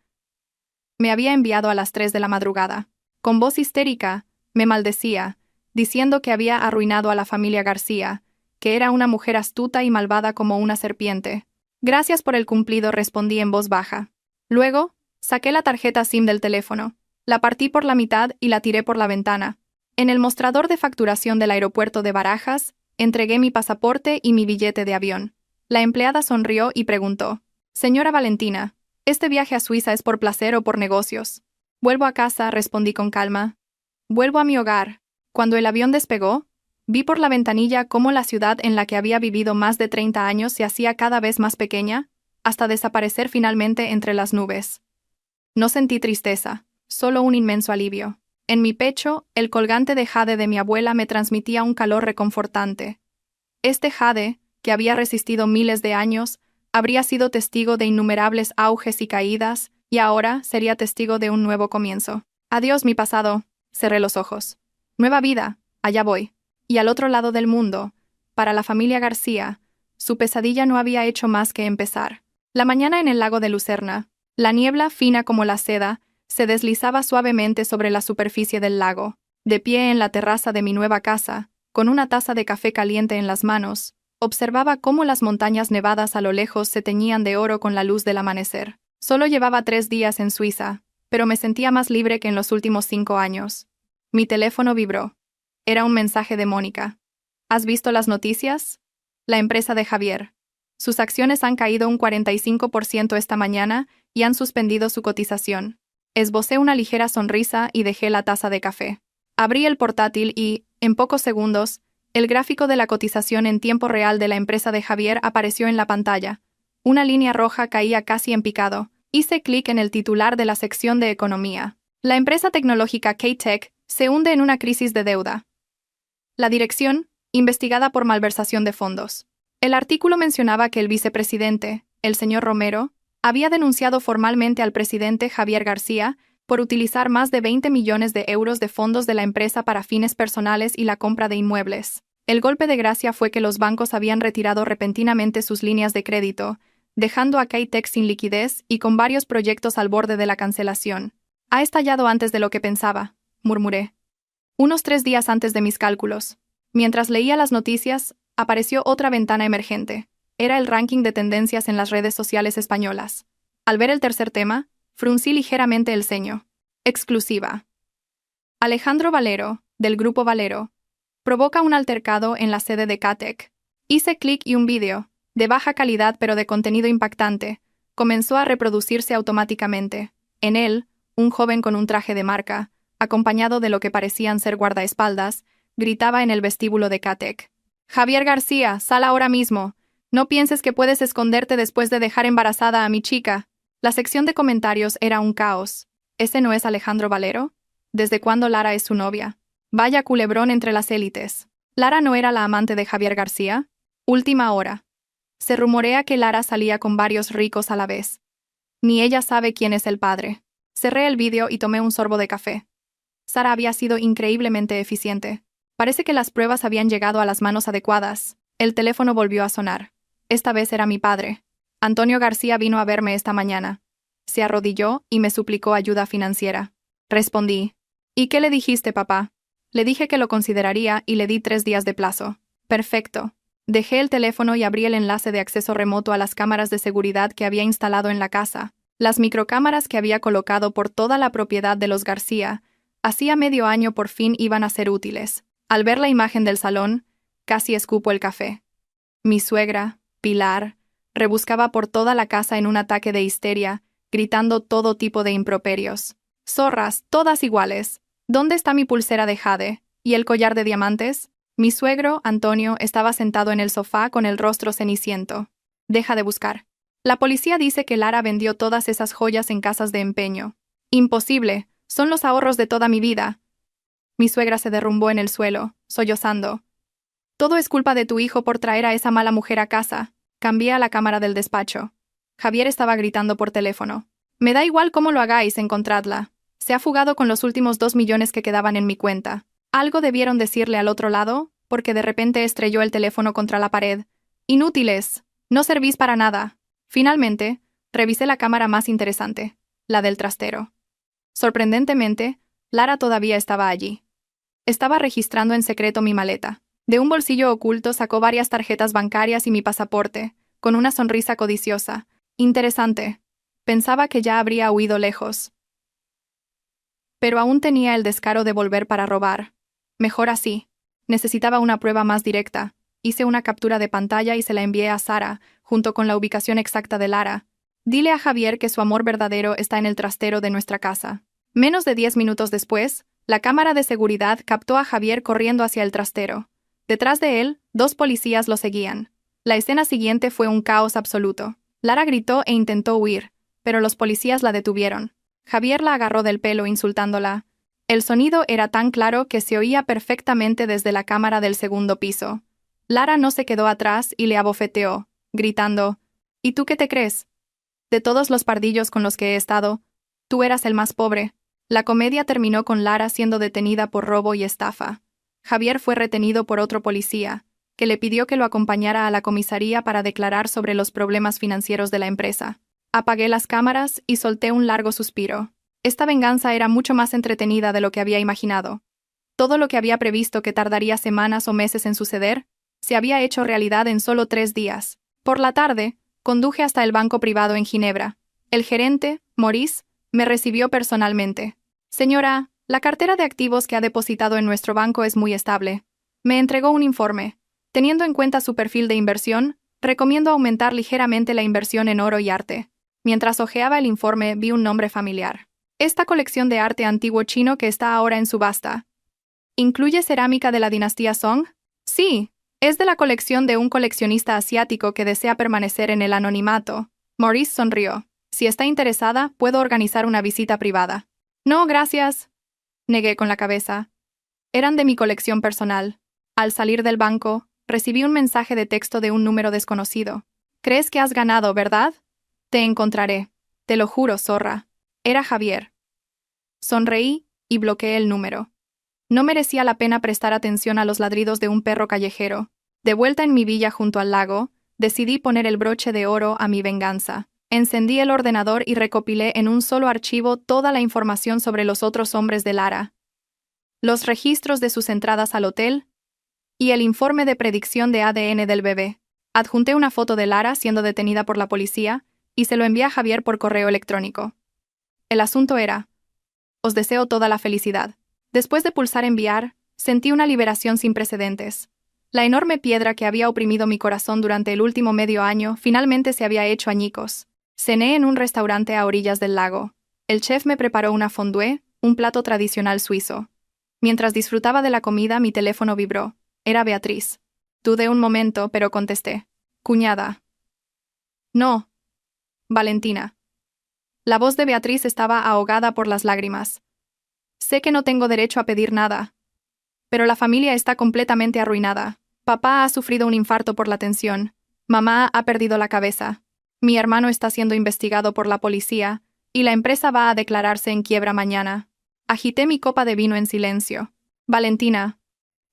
me había enviado a las 3 de la madrugada. Con voz histérica, me maldecía, diciendo que había arruinado a la familia García, que era una mujer astuta y malvada como una serpiente. Gracias por el cumplido, respondí en voz baja. Luego, saqué la tarjeta SIM del teléfono, la partí por la mitad y la tiré por la ventana. En el mostrador de facturación del aeropuerto de Barajas, entregué mi pasaporte y mi billete de avión. La empleada sonrió y preguntó: «Señora Valentina, ¿este viaje a Suiza es por placer o por negocios?» «Vuelvo a casa», respondí con calma. «Vuelvo a mi hogar». Cuando el avión despegó, vi por la ventanilla cómo la ciudad en la que había vivido más de 30 años se hacía cada vez más pequeña, hasta desaparecer finalmente entre las nubes. No sentí tristeza, solo un inmenso alivio. En mi pecho, el colgante de jade de mi abuela me transmitía un calor reconfortante. Este jade, que había resistido miles de años, habría sido testigo de innumerables auges y caídas, y ahora sería testigo de un nuevo comienzo. Adiós, mi pasado. Cerré los ojos. Nueva vida, allá voy. Y al otro lado del mundo, para la familia García, su pesadilla no había hecho más que empezar. La mañana en el lago de Lucerna, la niebla, fina como la seda, se deslizaba suavemente sobre la superficie del lago. De pie en la terraza de mi nueva casa, con una taza de café caliente en las manos, observaba cómo las montañas nevadas a lo lejos se teñían de oro con la luz del amanecer. Solo llevaba 3 días en Suiza, pero me sentía más libre que en los últimos 5 años. Mi teléfono vibró. Era un mensaje de Mónica. ¿Has visto las noticias? La empresa de Javier. Sus acciones han caído un 45% esta mañana y han suspendido su cotización. Esbocé una ligera sonrisa y dejé la taza de café. Abrí el portátil y, en pocos segundos, el gráfico de la cotización en tiempo real de la empresa de Javier apareció en la pantalla. Una línea roja caía casi en picado. Hice clic en el titular de la sección de Economía. La empresa tecnológica K-Tech se hunde en una crisis de deuda. La dirección, investigada por malversación de fondos. El artículo mencionaba que el vicepresidente, el señor Romero, había denunciado formalmente al presidente Javier García por utilizar más de 20 millones de euros de fondos de la empresa para fines personales y la compra de inmuebles. El golpe de gracia fue que los bancos habían retirado repentinamente sus líneas de crédito, dejando a K-Tech sin liquidez y con varios proyectos al borde de la cancelación. «Ha estallado antes de lo que pensaba», murmuré. Unos 3 días antes de mis cálculos. Mientras leía las noticias, apareció otra ventana emergente. Era el ranking de tendencias en las redes sociales españolas. Al ver el tercer tema, fruncí ligeramente el ceño. Exclusiva. Alejandro Valero, del Grupo Valero, provoca un altercado en la sede de K-Tech. Hice clic y un vídeo, de baja calidad pero de contenido impactante, comenzó a reproducirse automáticamente. En él, un joven con un traje de marca, acompañado de lo que parecían ser guardaespaldas, gritaba en el vestíbulo de K-Tech: «Javier García, sal ahora mismo. No pienses que puedes esconderte después de dejar embarazada a mi chica». La sección de comentarios era un caos. ¿Ese no es Alejandro Valero? ¿Desde cuándo Lara es su novia? Vaya culebrón entre las élites. ¿Lara no era la amante de Javier García? Última hora. Se rumorea que Lara salía con varios ricos a la vez. Ni ella sabe quién es el padre. Cerré el vídeo y tomé un sorbo de café. Sara había sido increíblemente eficiente. Parece que las pruebas habían llegado a las manos adecuadas. El teléfono volvió a sonar. Esta vez era mi padre. Antonio García vino a verme esta mañana. Se arrodilló y me suplicó ayuda financiera. Respondí. ¿Y qué le dijiste, papá? Le dije que lo consideraría y le di 3 días de plazo. Perfecto. Dejé el teléfono y abrí el enlace de acceso remoto a las cámaras de seguridad que había instalado en la casa. Las microcámaras que había colocado por toda la propiedad de los García, hacía medio año por fin iban a ser útiles. Al ver la imagen del salón, casi escupo el café. Mi suegra, Pilar, rebuscaba por toda la casa en un ataque de histeria, gritando todo tipo de improperios. Zorras, todas iguales. ¿Dónde está mi pulsera de jade? ¿Y el collar de diamantes? Mi suegro, Antonio, estaba sentado en el sofá con el rostro ceniciento. Deja de buscar. La policía dice que Lara vendió todas esas joyas en casas de empeño. Imposible, son los ahorros de toda mi vida. Mi suegra se derrumbó en el suelo, sollozando. Todo es culpa de tu hijo por traer a esa mala mujer a casa. Cambié a la cámara del despacho. Javier estaba gritando por teléfono. Me da igual cómo lo hagáis, encontradla. Se ha fugado con los últimos 2 millones que quedaban en mi cuenta. Algo debieron decirle al otro lado, porque de repente estrelló el teléfono contra la pared. Inútiles. No servís para nada. Finalmente, revisé la cámara más interesante, la del trastero. Sorprendentemente, Lara todavía estaba allí. Estaba registrando en secreto mi maleta. De un bolsillo oculto sacó varias tarjetas bancarias y mi pasaporte, con una sonrisa codiciosa. Interesante. Pensaba que ya habría huido lejos. Pero aún tenía el descaro de volver para robar. Mejor así. Necesitaba una prueba más directa. Hice una captura de pantalla y se la envié a Sara, junto con la ubicación exacta de Lara. Dile a Javier que su amor verdadero está en el trastero de nuestra casa. Menos de 10 minutos después, la cámara de seguridad captó a Javier corriendo hacia el trastero. Detrás de él, 2 policías lo seguían. La escena siguiente fue un caos absoluto. Lara gritó e intentó huir, pero los policías la detuvieron. Javier la agarró del pelo insultándola. El sonido era tan claro que se oía perfectamente desde la cámara del segundo piso. Lara no se quedó atrás y le abofeteó, gritando, ¿y tú qué te crees? De todos los pardillos con los que he estado, tú eras el más pobre. La comedia terminó con Lara siendo detenida por robo y estafa. Javier fue retenido por otro policía, que le pidió que lo acompañara a la comisaría para declarar sobre los problemas financieros de la empresa. Apagué las cámaras y solté un largo suspiro. Esta venganza era mucho más entretenida de lo que había imaginado. Todo lo que había previsto que tardaría semanas o meses en suceder, se había hecho realidad en solo 3 días. Por la tarde, conduje hasta el banco privado en Ginebra. El gerente, Maurice, me recibió personalmente. Señora, la cartera de activos que ha depositado en nuestro banco es muy estable. Me entregó un informe. Teniendo en cuenta su perfil de inversión, recomiendo aumentar ligeramente la inversión en oro y arte. Mientras hojeaba el informe, vi un nombre familiar. Esta colección de arte antiguo chino que está ahora en subasta. ¿Incluye cerámica de la dinastía Song? Sí, es de la colección de un coleccionista asiático que desea permanecer en el anonimato. Maurice sonrió. Si está interesada, puedo organizar una visita privada. No, gracias. Negué con la cabeza. Eran de mi colección personal. Al salir del banco, recibí un mensaje de texto de un número desconocido. ¿Crees que has ganado, verdad? Te encontraré. Te lo juro, zorra. Era Javier. Sonreí y bloqueé el número. No merecía la pena prestar atención a los ladridos de un perro callejero. De vuelta en mi villa junto al lago, decidí poner el broche de oro a mi venganza. Encendí el ordenador y recopilé en un solo archivo toda la información sobre los otros hombres de Lara, los registros de sus entradas al hotel y el informe de predicción de ADN del bebé. Adjunté una foto de Lara siendo detenida por la policía y se lo envié a Javier por correo electrónico. El asunto era: os deseo toda la felicidad. Después de pulsar enviar, sentí una liberación sin precedentes. La enorme piedra que había oprimido mi corazón durante el último medio año finalmente se había hecho añicos. Cené en un restaurante a orillas del lago. El chef me preparó una fondue, un plato tradicional suizo. Mientras disfrutaba de la comida, mi teléfono vibró. Era Beatriz. Dudé un momento, pero contesté. Cuñada. No. Valentina. La voz de Beatriz estaba ahogada por las lágrimas. Sé que no tengo derecho a pedir nada. Pero la familia está completamente arruinada. Papá ha sufrido un infarto por la tensión. Mamá ha perdido la cabeza. Mi hermano está siendo investigado por la policía, Y la empresa va a declararse en quiebra mañana. Agité mi copa de vino en silencio. Valentina,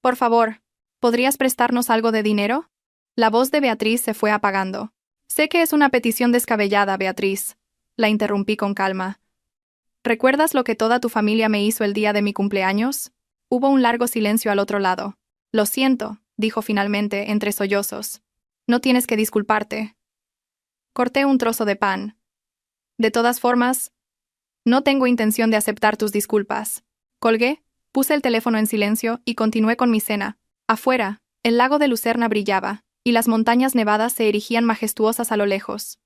por favor, ¿podrías prestarnos algo de dinero? La voz de Beatriz se fue apagando. Sé que es una petición descabellada, Beatriz. La interrumpí con calma. ¿Recuerdas lo que toda tu familia me hizo el día de mi cumpleaños? Hubo un largo silencio al otro lado. Lo siento, dijo finalmente, entre sollozos. No tienes que disculparte. Corté un trozo de pan. De todas formas, no tengo intención de aceptar tus disculpas. Colgué, puse el teléfono en silencio y continué con mi cena. Afuera, el lago de Lucerna brillaba, y las montañas nevadas se erigían majestuosas a lo lejos.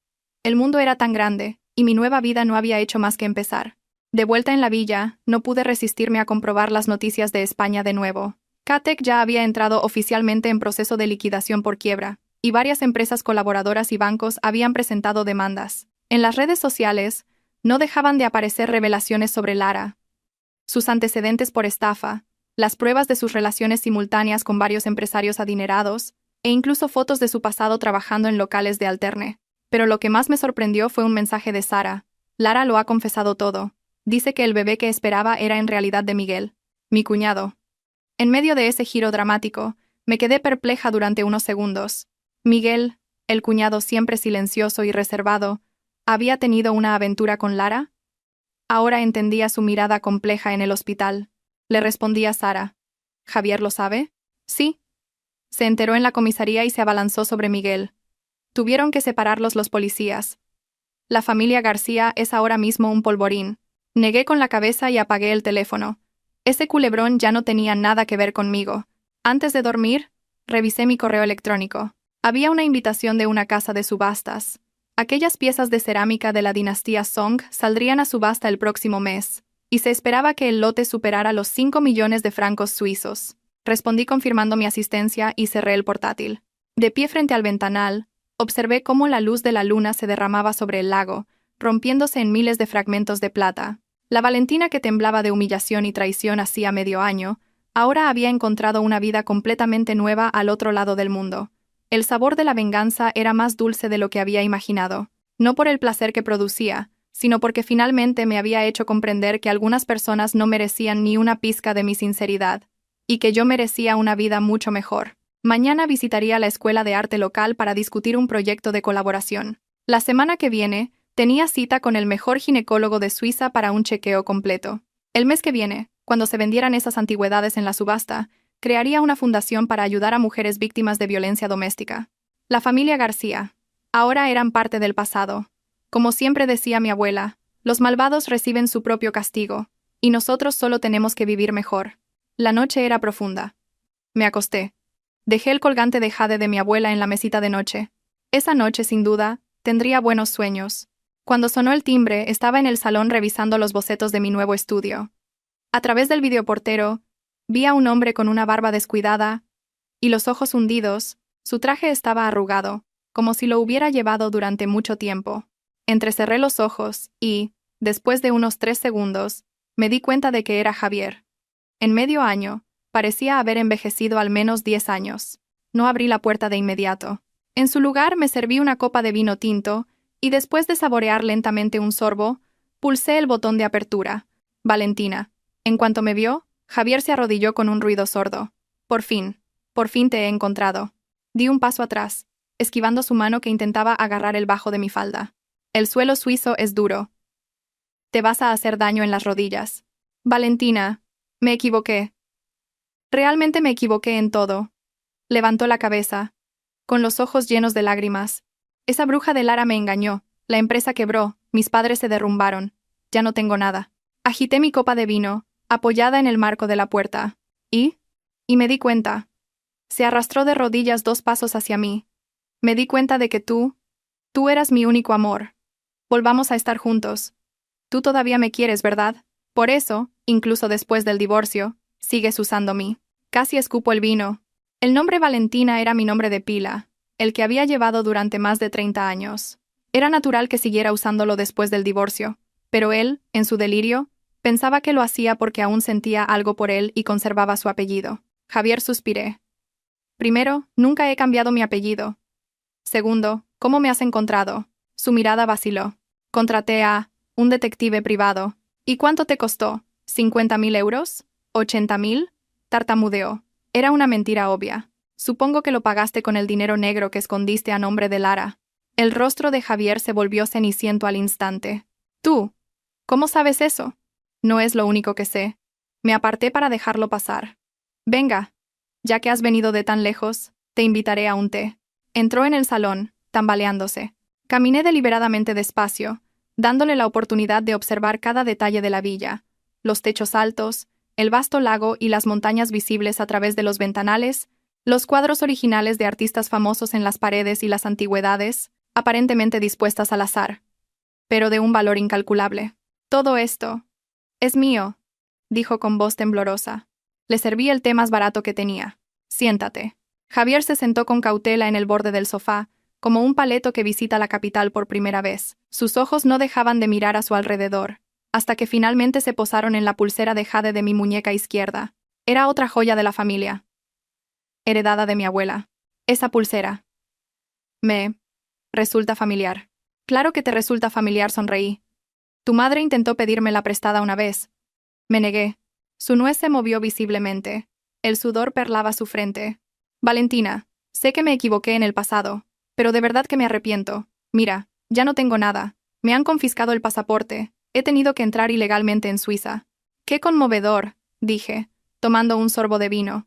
El mundo era tan grande, y mi nueva vida no había hecho más que empezar. De vuelta en la villa, no pude resistirme a comprobar las noticias de España de nuevo. Catec ya había entrado oficialmente en proceso de liquidación por quiebra, y varias empresas colaboradoras y bancos habían presentado demandas. En las redes sociales, no dejaban de aparecer revelaciones sobre Lara, sus antecedentes por estafa, las pruebas de sus relaciones simultáneas con varios empresarios adinerados, e incluso fotos de su pasado trabajando en locales de alterne. Pero lo que más me sorprendió fue un mensaje de Sara. Lara lo ha confesado todo. Dice que el bebé que esperaba era en realidad de Miguel, mi cuñado. En medio de ese giro dramático, me quedé perpleja durante unos segundos. Miguel, el cuñado siempre silencioso y reservado, ¿había tenido una aventura con Lara? Ahora entendía su mirada compleja en el hospital. Le respondí a Sara. ¿Javier lo sabe? Sí. Se enteró en la comisaría y se abalanzó sobre Miguel. Tuvieron que separarlos los policías. La familia García es ahora mismo un polvorín. Negué con la cabeza y apagué el teléfono. Ese culebrón ya no tenía nada que ver conmigo. Antes de dormir, revisé mi correo electrónico. Había una invitación de una casa de subastas. Aquellas piezas de cerámica de la dinastía Song saldrían a subasta el próximo mes, y se esperaba que el lote superara los 5 millones de francos suizos. Respondí confirmando mi asistencia y cerré el portátil. De pie frente al ventanal, observé cómo la luz de la luna se derramaba sobre el lago, rompiéndose en miles de fragmentos de plata. La Valentina que temblaba de humillación y traición hacía medio año, ahora había encontrado una vida completamente nueva al otro lado del mundo. El sabor de la venganza era más dulce de lo que había imaginado, no por el placer que producía, sino porque finalmente me había hecho comprender que algunas personas no merecían ni una pizca de mi sinceridad, y que yo merecía una vida mucho mejor. Mañana visitaría la escuela de arte local para discutir un proyecto de colaboración. La semana que viene, tenía cita con el mejor ginecólogo de Suiza para un chequeo completo. El mes que viene, cuando se vendieran esas antigüedades en la subasta, crearía una fundación para ayudar a mujeres víctimas de violencia doméstica. La familia García. Ahora eran parte del pasado. Como siempre decía mi abuela, los malvados reciben su propio castigo, y nosotros solo tenemos que vivir mejor. La noche era profunda. Me acosté. Dejé el colgante de jade de mi abuela en la mesita de noche. Esa noche, sin duda, tendría buenos sueños. Cuando sonó el timbre, estaba en el salón revisando los bocetos de mi nuevo estudio. A través del videoportero, vi a un hombre con una barba descuidada y los ojos hundidos. Su traje estaba arrugado, como si lo hubiera llevado durante mucho tiempo. Entrecerré los ojos y, después de unos 3 segundos, me di cuenta de que era Javier. En medio año, parecía haber envejecido al menos 10 años. No abrí la puerta de inmediato. En su lugar me serví una copa de vino tinto y después de saborear lentamente un sorbo, pulsé el botón de apertura. Valentina. En cuanto me vio, Javier se arrodilló con un ruido sordo. Por fin te he encontrado. Di un paso atrás, esquivando su mano que intentaba agarrar el bajo de mi falda. El suelo suizo es duro. Te vas a hacer daño en las rodillas. Valentina, me equivoqué. Realmente me equivoqué en todo. Levantó la cabeza, con los ojos llenos de lágrimas. Esa bruja de Lara me engañó, la empresa quebró, mis padres se derrumbaron. Ya no tengo nada. Agité mi copa de vino, apoyada en el marco de la puerta. Y me di cuenta. Se arrastró de rodillas 2 pasos hacia mí. Me di cuenta de que tú eras mi único amor. Volvamos a estar juntos. Tú todavía me quieres, ¿verdad? Por eso, incluso después del divorcio, sigues usando mí. Casi escupo el vino. El nombre Valentina era mi nombre de pila, el que había llevado durante más de 30 años. Era natural que siguiera usándolo después del divorcio, pero él, en su delirio, pensaba que lo hacía porque aún sentía algo por él y conservaba su apellido. Javier, suspiré. Primero, nunca he cambiado mi apellido. Segundo, ¿cómo me has encontrado? Su mirada vaciló. Contraté a Un detective privado. ¿Y cuánto te costó? ¿50.000 euros? ¿80.000? Tartamudeó. Era una mentira obvia. Supongo que lo pagaste con el dinero negro que escondiste a nombre de Lara. El rostro de Javier se volvió ceniciento al instante. ¿Tú? ¿Cómo sabes eso? No es lo único que sé. Me aparté para dejarlo pasar. Venga. Ya que has venido de tan lejos, te invitaré a un té. Entró en el salón, tambaleándose. Caminé deliberadamente despacio, dándole la oportunidad de observar cada detalle de la villa, los techos altos, el vasto lago y las montañas visibles a través de los ventanales, los cuadros originales de artistas famosos en las paredes y las antigüedades, aparentemente dispuestas al azar, pero de un valor incalculable. Todo esto es mío, dijo con voz temblorosa. Le serví el té más barato que tenía. Siéntate. Javier se sentó con cautela en el borde del sofá, como un paleto que visita la capital por primera vez. Sus ojos no dejaban de mirar a su alrededor, hasta que finalmente se posaron en la pulsera de jade de mi muñeca izquierda. Era otra joya de la familia, heredada de mi abuela. Esa pulsera. Me resulta familiar. Claro que te resulta familiar, sonreí. Tu madre intentó pedírmela prestada una vez. Me negué. Su nuez se movió visiblemente. El sudor perlaba su frente. Valentina, sé que me equivoqué en el pasado, pero de verdad que me arrepiento. Mira, ya no tengo nada. Me han confiscado el pasaporte. He tenido que entrar ilegalmente en Suiza. Qué conmovedor, dije, tomando un sorbo de vino.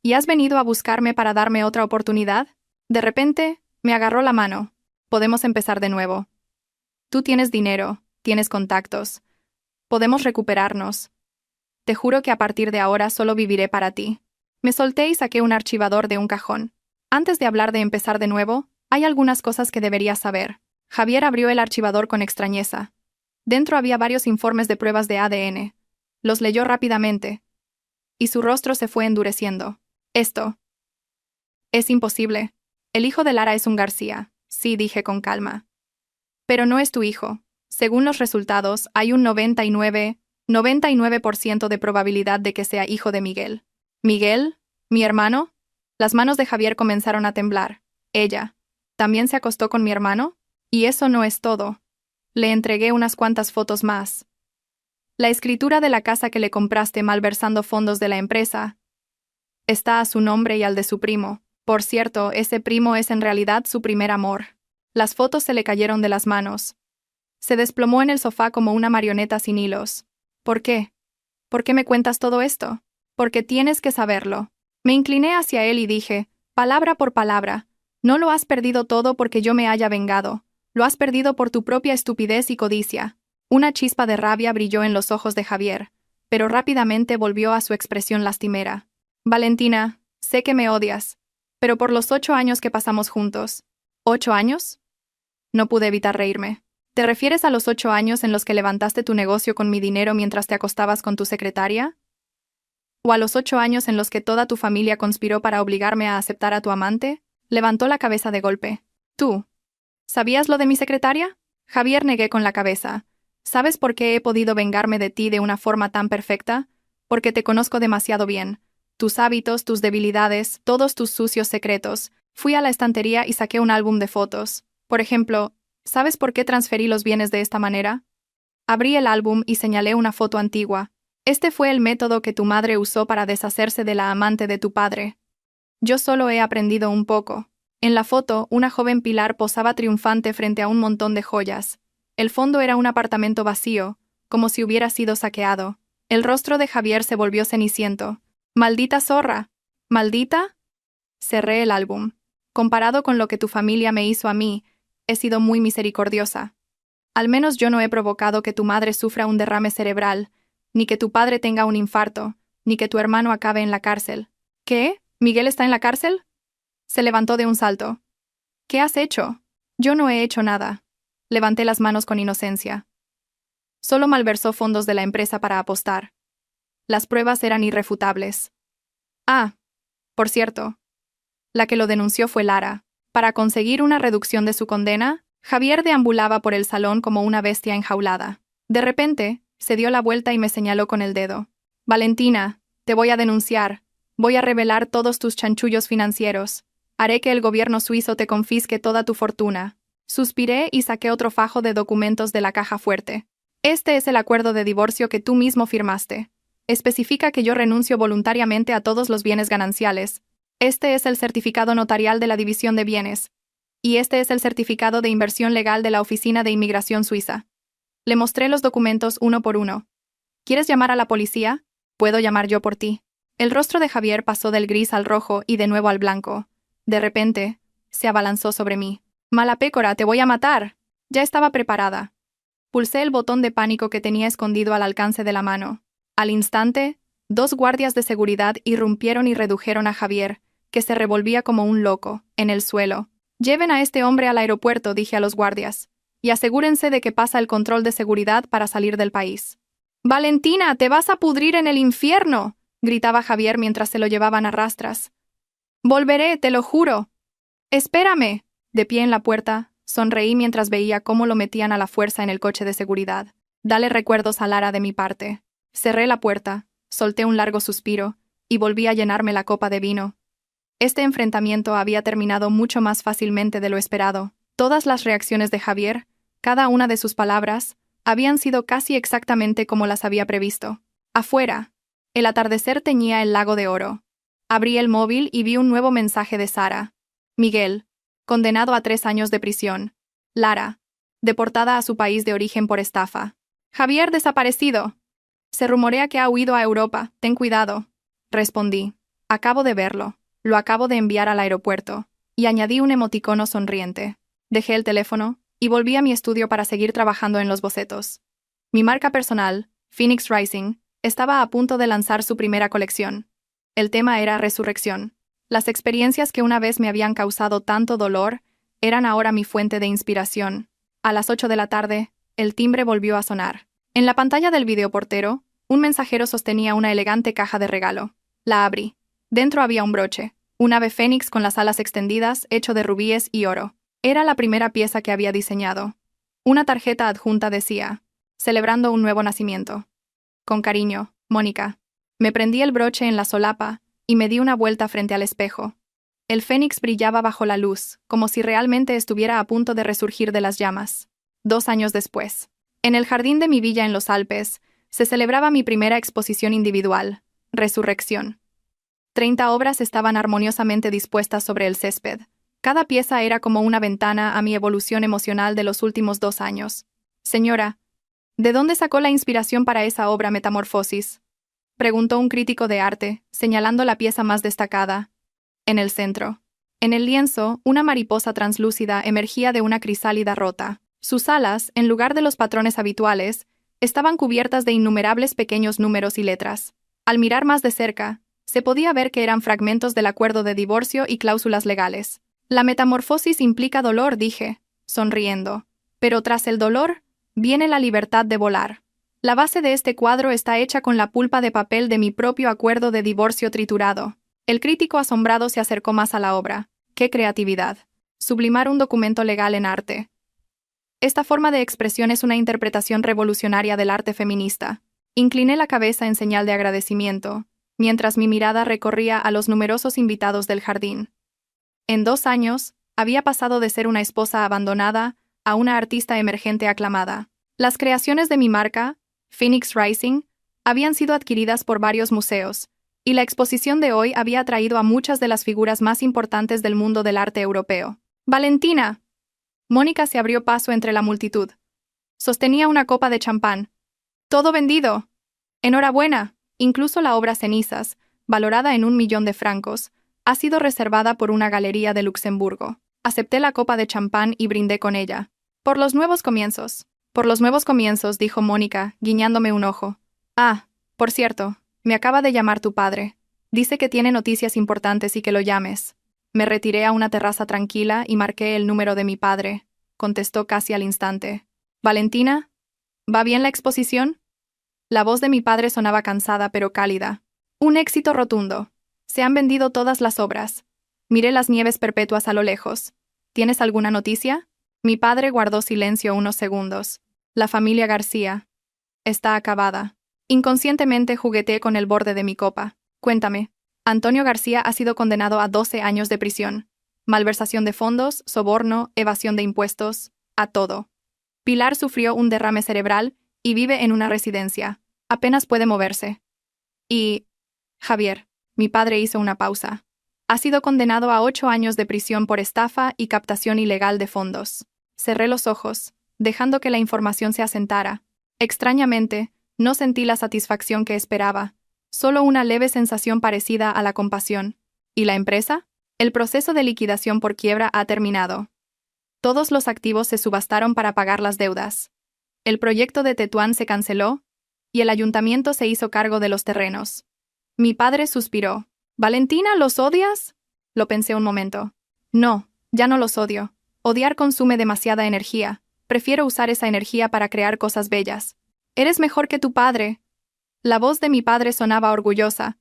¿Y has venido a buscarme para darme otra oportunidad? De repente, me agarró la mano. Podemos empezar de nuevo. Tú tienes dinero, tienes contactos. Podemos recuperarnos. Te juro que a partir de ahora solo viviré para ti. Me solté y saqué un archivador de un cajón. Antes de hablar de empezar de nuevo, hay algunas cosas que deberías saber. Javier abrió el archivador con extrañeza. Dentro había varios informes de pruebas de ADN. Los leyó rápidamente, y su rostro se fue endureciendo. Esto es imposible. El hijo de Lara es un García, sí, dije con calma. Pero no es tu hijo. Según los resultados, hay un 99% de probabilidad de que sea hijo de Miguel. ¿Miguel? ¿Mi hermano? Las manos de Javier comenzaron a temblar. Ella. ¿También se acostó con mi hermano? Y eso no es todo. Le entregué unas cuantas fotos más. La escritura de la casa que le compraste malversando fondos de la empresa está a su nombre y al de su primo. Por cierto, ese primo es en realidad su primer amor. Las fotos se le cayeron de las manos. Se desplomó en el sofá como una marioneta sin hilos. ¿Por qué? ¿Por qué me cuentas todo esto? Porque tienes que saberlo. Me incliné hacia él y dije, palabra por palabra, no lo has perdido todo porque yo me haya vengado. Lo has perdido por tu propia estupidez y codicia. Una chispa de rabia brilló en los ojos de Javier, pero rápidamente volvió a su expresión lastimera. Valentina, sé que me odias, pero por los 8 años que pasamos juntos. ¿8 años? No pude evitar reírme. ¿Te refieres a los 8 años en los que levantaste tu negocio con mi dinero mientras te acostabas con tu secretaria? ¿O a los 8 años en los que toda tu familia conspiró para obligarme a aceptar a tu amante? Levantó la cabeza de golpe. ¿Tú? ¿Sabías lo de mi secretaria? Javier negué con la cabeza. ¿Sabes por qué he podido vengarme de ti de una forma tan perfecta? Porque te conozco demasiado bien. Tus hábitos, tus debilidades, todos tus sucios secretos. Fui a la estantería y saqué un álbum de fotos. Por ejemplo, ¿sabes por qué transferí los bienes de esta manera? Abrí el álbum y señalé una foto antigua. Este fue el método que tu madre usó para deshacerse de la amante de tu padre. Yo solo he aprendido un poco. En la foto, una joven Pilar posaba triunfante frente a un montón de joyas. El fondo era un apartamento vacío, como si hubiera sido saqueado. El rostro de Javier se volvió ceniciento. ¡Maldita zorra! ¿Maldita? Cerré el álbum. Comparado con lo que tu familia me hizo a mí, he sido muy misericordiosa. Al menos yo no he provocado que tu madre sufra un derrame cerebral, ni que tu padre tenga un infarto, ni que tu hermano acabe en la cárcel. ¿Qué? ¿Miguel está en la cárcel? Se levantó de un salto. ¿Qué has hecho? Yo no he hecho nada. Levanté las manos con inocencia. Solo malversó fondos de la empresa para apostar. Las pruebas eran irrefutables. Ah, por cierto. La que lo denunció fue Lara. Para conseguir una reducción de su condena, Javier deambulaba por el salón como una bestia enjaulada. De repente, se dio la vuelta y me señaló con el dedo. Valentina, te voy a denunciar. Voy a revelar todos tus chanchullos financieros. Haré que el gobierno suizo te confisque toda tu fortuna. Suspiré y saqué otro fajo de documentos de la caja fuerte. Este es el acuerdo de divorcio que tú mismo firmaste. Especifica que yo renuncio voluntariamente a todos los bienes gananciales. Este es el certificado notarial de la división de bienes. Y este es el certificado de inversión legal de la Oficina de Inmigración Suiza. Le mostré los documentos uno por uno. ¿Quieres llamar a la policía? Puedo llamar yo por ti. El rostro de Javier pasó del gris al rojo y de nuevo al blanco. De repente, se abalanzó sobre mí. Mala pécora, te voy a matar. Ya estaba preparada. Pulsé el botón de pánico que tenía escondido al alcance de la mano. Al instante, 2 guardias de seguridad irrumpieron y redujeron a Javier, que se revolvía como un loco, en el suelo. Lleven a este hombre al aeropuerto, dije a los guardias, y asegúrense de que pasa el control de seguridad para salir del país. «Valentina, te vas a pudrir en el infierno», gritaba Javier mientras se lo llevaban a rastras. «Volveré, te lo juro». «Espérame». De pie en la puerta, sonreí mientras veía cómo lo metían a la fuerza en el coche de seguridad. Dale recuerdos a Lara de mi parte. Cerré la puerta, solté un largo suspiro, y volví a llenarme la copa de vino. Este enfrentamiento había terminado mucho más fácilmente de lo esperado. Todas las reacciones de Javier, cada una de sus palabras, habían sido casi exactamente como las había previsto. Afuera, el atardecer teñía el lago de oro. Abrí el móvil y vi un nuevo mensaje de Sara. Miguel, condenado a 3 años de prisión. Lara, deportada a su país de origen por estafa. Javier desaparecido. Se rumorea que ha huido a Europa, ten cuidado. Respondí. Acabo de verlo. Lo acabo de enviar al aeropuerto. Y añadí un emoticono sonriente. Dejé el teléfono y volví a mi estudio para seguir trabajando en los bocetos. Mi marca personal, Phoenix Rising, estaba a punto de lanzar su primera colección. El tema era resurrección. Las experiencias que una vez me habían causado tanto dolor eran ahora mi fuente de inspiración. A las 8 de la tarde, el timbre volvió a sonar. En la pantalla del videoportero, un mensajero sostenía una elegante caja de regalo. La abrí. Dentro había un broche, un ave fénix con las alas extendidas, hecho de rubíes y oro. Era la primera pieza que había diseñado. Una tarjeta adjunta decía, celebrando un nuevo nacimiento. Con cariño, Mónica. Me prendí el broche en la solapa y me di una vuelta frente al espejo. El fénix brillaba bajo la luz, como si realmente estuviera a punto de resurgir de las llamas. 2 años después, en el jardín de mi villa en los Alpes, se celebraba mi primera exposición individual, Resurrección. 30 obras estaban armoniosamente dispuestas sobre el césped. Cada pieza era como una ventana a mi evolución emocional de los últimos 2 años. Señora, ¿de dónde sacó la inspiración para esa obra Metamorfosis? Preguntó un crítico de arte, señalando la pieza más destacada. En el centro. En el lienzo, una mariposa translúcida emergía de una crisálida rota. Sus alas, en lugar de los patrones habituales, estaban cubiertas de innumerables pequeños números y letras. Al mirar más de cerca, se podía ver que eran fragmentos del acuerdo de divorcio y cláusulas legales. La metamorfosis implica dolor, dije, sonriendo. Pero tras el dolor, viene la libertad de volar. La base de este cuadro está hecha con la pulpa de papel de mi propio acuerdo de divorcio triturado. El crítico asombrado se acercó más a la obra. ¡Qué creatividad! Sublimar un documento legal en arte. Esta forma de expresión es una interpretación revolucionaria del arte feminista. Incliné la cabeza en señal de agradecimiento, mientras mi mirada recorría a los numerosos invitados del jardín. En 2 años, había pasado de ser una esposa abandonada a una artista emergente aclamada. Las creaciones de mi marca, Phoenix Rising, habían sido adquiridas por varios museos, y la exposición de hoy había atraído a muchas de las figuras más importantes del mundo del arte europeo. ¡Valentina! Mónica se abrió paso entre la multitud. Sostenía una copa de champán. ¡Todo vendido! ¡Enhorabuena! Incluso la obra Cenizas, valorada en 1 millón de francos, ha sido reservada por una galería de Luxemburgo. Acepté la copa de champán y brindé con ella. Por los nuevos comienzos. Por los nuevos comienzos, dijo Mónica, guiñándome un ojo. Ah, por cierto, me acaba de llamar tu padre. Dice que tiene noticias importantes y que lo llames. Me retiré a una terraza tranquila y marqué el número de mi padre. Contestó casi al instante. ¿Valentina? ¿Va bien la exposición? La voz de mi padre sonaba cansada pero cálida. Un éxito rotundo. Se han vendido todas las obras. Miré las nieves perpetuas a lo lejos. ¿Tienes alguna noticia? Mi padre guardó silencio unos segundos. La familia García. Está acabada. Inconscientemente jugueteé con el borde de mi copa. Cuéntame. Antonio García ha sido condenado a 12 años de prisión. Malversación de fondos, soborno, evasión de impuestos, a todo. Pilar sufrió un derrame cerebral y vive en una residencia. Apenas puede moverse. Y... Javier, mi padre hizo una pausa. Ha sido condenado a 8 años de prisión por estafa y captación ilegal de fondos. Cerré los ojos, dejando que la información se asentara. Extrañamente, no sentí la satisfacción que esperaba, solo una leve sensación parecida a la compasión. ¿Y la empresa? El proceso de liquidación por quiebra ha terminado. Todos los activos se subastaron para pagar las deudas. El proyecto de Tetuán se canceló, y el ayuntamiento se hizo cargo de los terrenos. Mi padre suspiró. «¿Valentina, los odias?» Lo pensé un momento. No, ya no los odio. Odiar consume demasiada energía. Prefiero usar esa energía para crear cosas bellas. «Eres mejor que tu padre». La voz de mi padre sonaba orgullosa.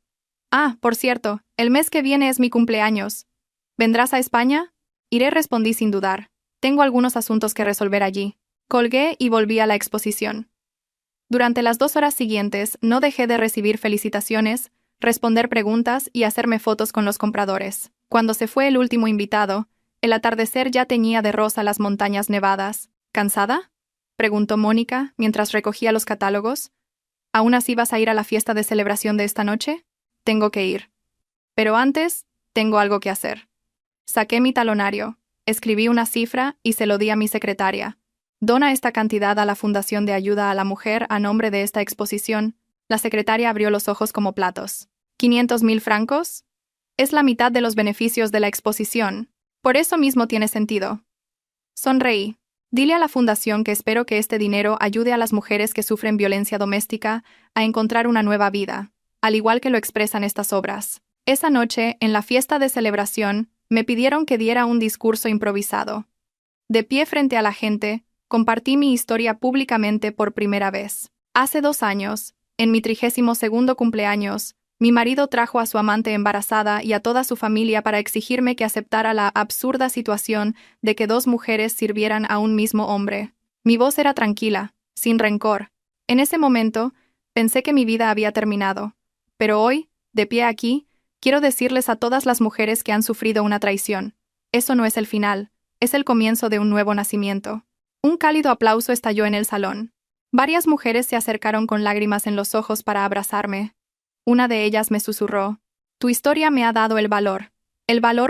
«Ah, por cierto, el mes que viene es mi cumpleaños. ¿Vendrás a España?» Iré, respondí sin dudar. Tengo algunos asuntos que resolver allí. Colgué y volví a la exposición. Durante las 2 horas siguientes no dejé de recibir felicitaciones, responder preguntas y hacerme fotos con los compradores. Cuando se fue el último invitado, el atardecer ya teñía de rosa las montañas nevadas. ¿Cansada?, preguntó Mónica mientras recogía los catálogos. ¿Aún así vas a ir a la fiesta de celebración de esta noche? Tengo que ir. Pero antes, tengo algo que hacer. Saqué mi talonario, escribí una cifra y se lo di a mi secretaria. Dona esta cantidad a la Fundación de Ayuda a la Mujer a nombre de esta exposición. La secretaria abrió los ojos como platos. ¿500.000 francos? Es la mitad de los beneficios de la exposición. Por eso mismo tiene sentido. Sonreí. Dile a la fundación que espero que este dinero ayude a las mujeres que sufren violencia doméstica a encontrar una nueva vida, al igual que lo expresan estas obras. Esa noche, en la fiesta de celebración, me pidieron que diera un discurso improvisado. De pie frente a la gente, compartí mi historia públicamente por primera vez. Hace 2 años, en mi 32º cumpleaños, mi marido trajo a su amante embarazada y a toda su familia para exigirme que aceptara la absurda situación de que 2 mujeres sirvieran a un mismo hombre. Mi voz era tranquila, sin rencor. En ese momento, pensé que mi vida había terminado. Pero hoy, de pie aquí, quiero decirles a todas las mujeres que han sufrido una traición. Eso no es el final, es el comienzo de un nuevo nacimiento. Un cálido aplauso estalló en el salón. Varias mujeres se acercaron con lágrimas en los ojos para abrazarme. Una de ellas me susurró: «Tu historia me ha dado el valor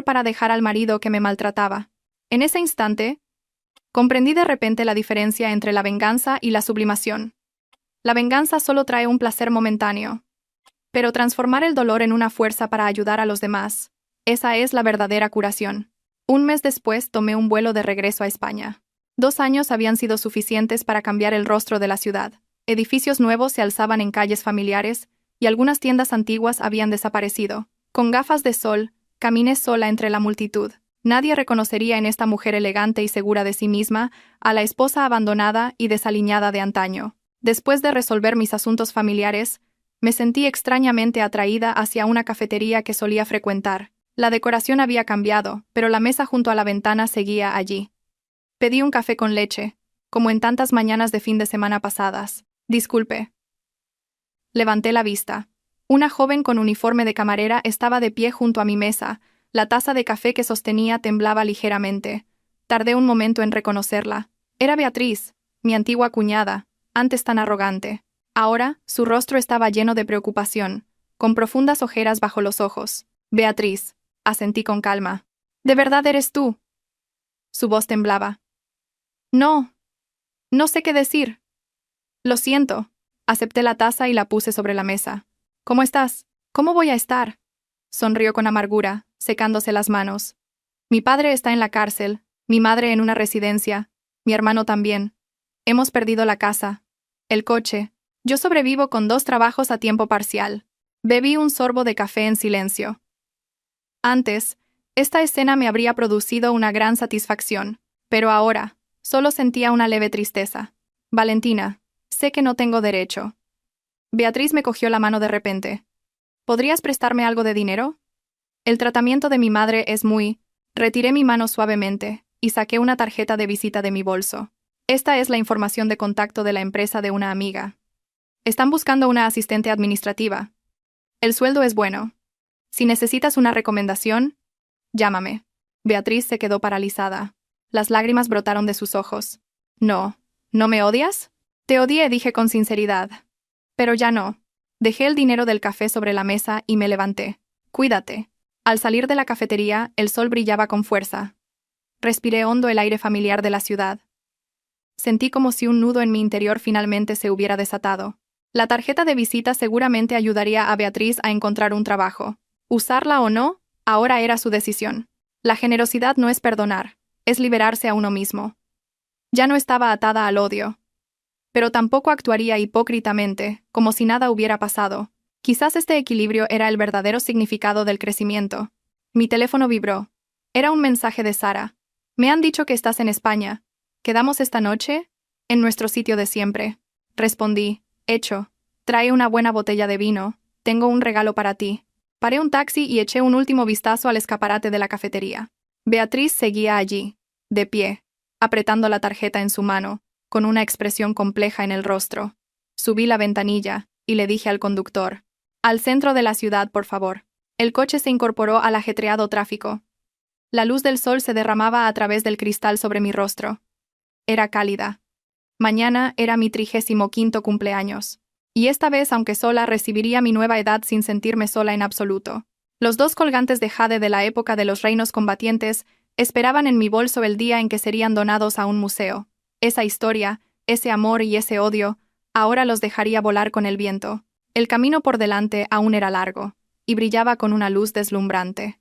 para dejar al marido que me maltrataba». En ese instante, comprendí de repente la diferencia entre la venganza y la sublimación. La venganza solo trae un placer momentáneo. Pero transformar el dolor en una fuerza para ayudar a los demás, esa es la verdadera curación. Un mes después tomé un vuelo de regreso a España. 2 años habían sido suficientes para cambiar el rostro de la ciudad. Edificios nuevos se alzaban en calles familiares, y algunas tiendas antiguas habían desaparecido. Con gafas de sol, caminé sola entre la multitud. Nadie reconocería en esta mujer elegante y segura de sí misma a la esposa abandonada y desaliñada de antaño. Después de resolver mis asuntos familiares, me sentí extrañamente atraída hacia una cafetería que solía frecuentar. La decoración había cambiado, pero la mesa junto a la ventana seguía allí. Pedí un café con leche, como en tantas mañanas de fin de semana pasadas. «Disculpe». Levanté la vista. Una joven con uniforme de camarera estaba de pie junto a mi mesa. La taza de café que sostenía temblaba ligeramente. Tardé un momento en reconocerla. Era Beatriz, mi antigua cuñada, antes tan arrogante. Ahora, su rostro estaba lleno de preocupación, con profundas ojeras bajo los ojos. «Beatriz», asentí con calma. «¿De verdad eres tú?» Su voz temblaba. No sé qué decir». «Lo siento». Acepté la taza y la puse sobre la mesa. «¿Cómo estás?» «¿Cómo voy a estar?», sonrió con amargura, secándose las manos. «Mi padre está en la cárcel, mi madre en una residencia, mi hermano también. Hemos perdido la casa, el coche. Yo sobrevivo con 2 trabajos a tiempo parcial». Bebí un sorbo de café en silencio. Antes, esta escena me habría producido una gran satisfacción, pero ahora, solo sentía una leve tristeza. «Valentina, sé que no tengo derecho». Beatriz me cogió la mano de repente. «¿Podrías prestarme algo de dinero? El tratamiento de mi madre es muy...». Retiré mi mano suavemente y saqué una tarjeta de visita de mi bolso. «Esta es la información de contacto de la empresa de una amiga. Están buscando una asistente administrativa. El sueldo es bueno. Si necesitas una recomendación, llámame». Beatriz se quedó paralizada. Las lágrimas brotaron de sus ojos. «¿No me odias?». Te odié, dije con sinceridad. Pero ya no. Dejé el dinero del café sobre la mesa y me levanté. Cuídate. Al salir de la cafetería, el sol brillaba con fuerza. Respiré hondo el aire familiar de la ciudad. Sentí como si un nudo en mi interior finalmente se hubiera desatado. La tarjeta de visita seguramente ayudaría a Beatriz a encontrar un trabajo. Usarla o no, ahora era su decisión. La generosidad no es perdonar, es liberarse a uno mismo. Ya no estaba atada al odio. Pero tampoco actuaría hipócritamente, como si nada hubiera pasado. Quizás este equilibrio era el verdadero significado del crecimiento. Mi teléfono vibró. Era un mensaje de Sara. Me han dicho que estás en España. ¿Quedamos esta noche? En nuestro sitio de siempre. Respondí. Hecho. Trae una buena botella de vino. Tengo un regalo para ti. Paré un taxi y eché un último vistazo al escaparate de la cafetería. Beatriz seguía allí, de pie, apretando la tarjeta en su mano, con una expresión compleja en el rostro. Subí la ventanilla y le dije al conductor: «Al centro de la ciudad, por favor». El coche se incorporó al ajetreado tráfico. La luz del sol se derramaba a través del cristal sobre mi rostro. Era cálida. Mañana era mi 35º cumpleaños. Y esta vez, aunque sola, recibiría mi nueva edad sin sentirme sola en absoluto. Los 2 colgantes de jade de la época de los reinos combatientes esperaban en mi bolso el día en que serían donados a un museo. Esa historia, ese amor y ese odio, ahora los dejaría volar con el viento. El camino por delante aún era largo, y brillaba con una luz deslumbrante.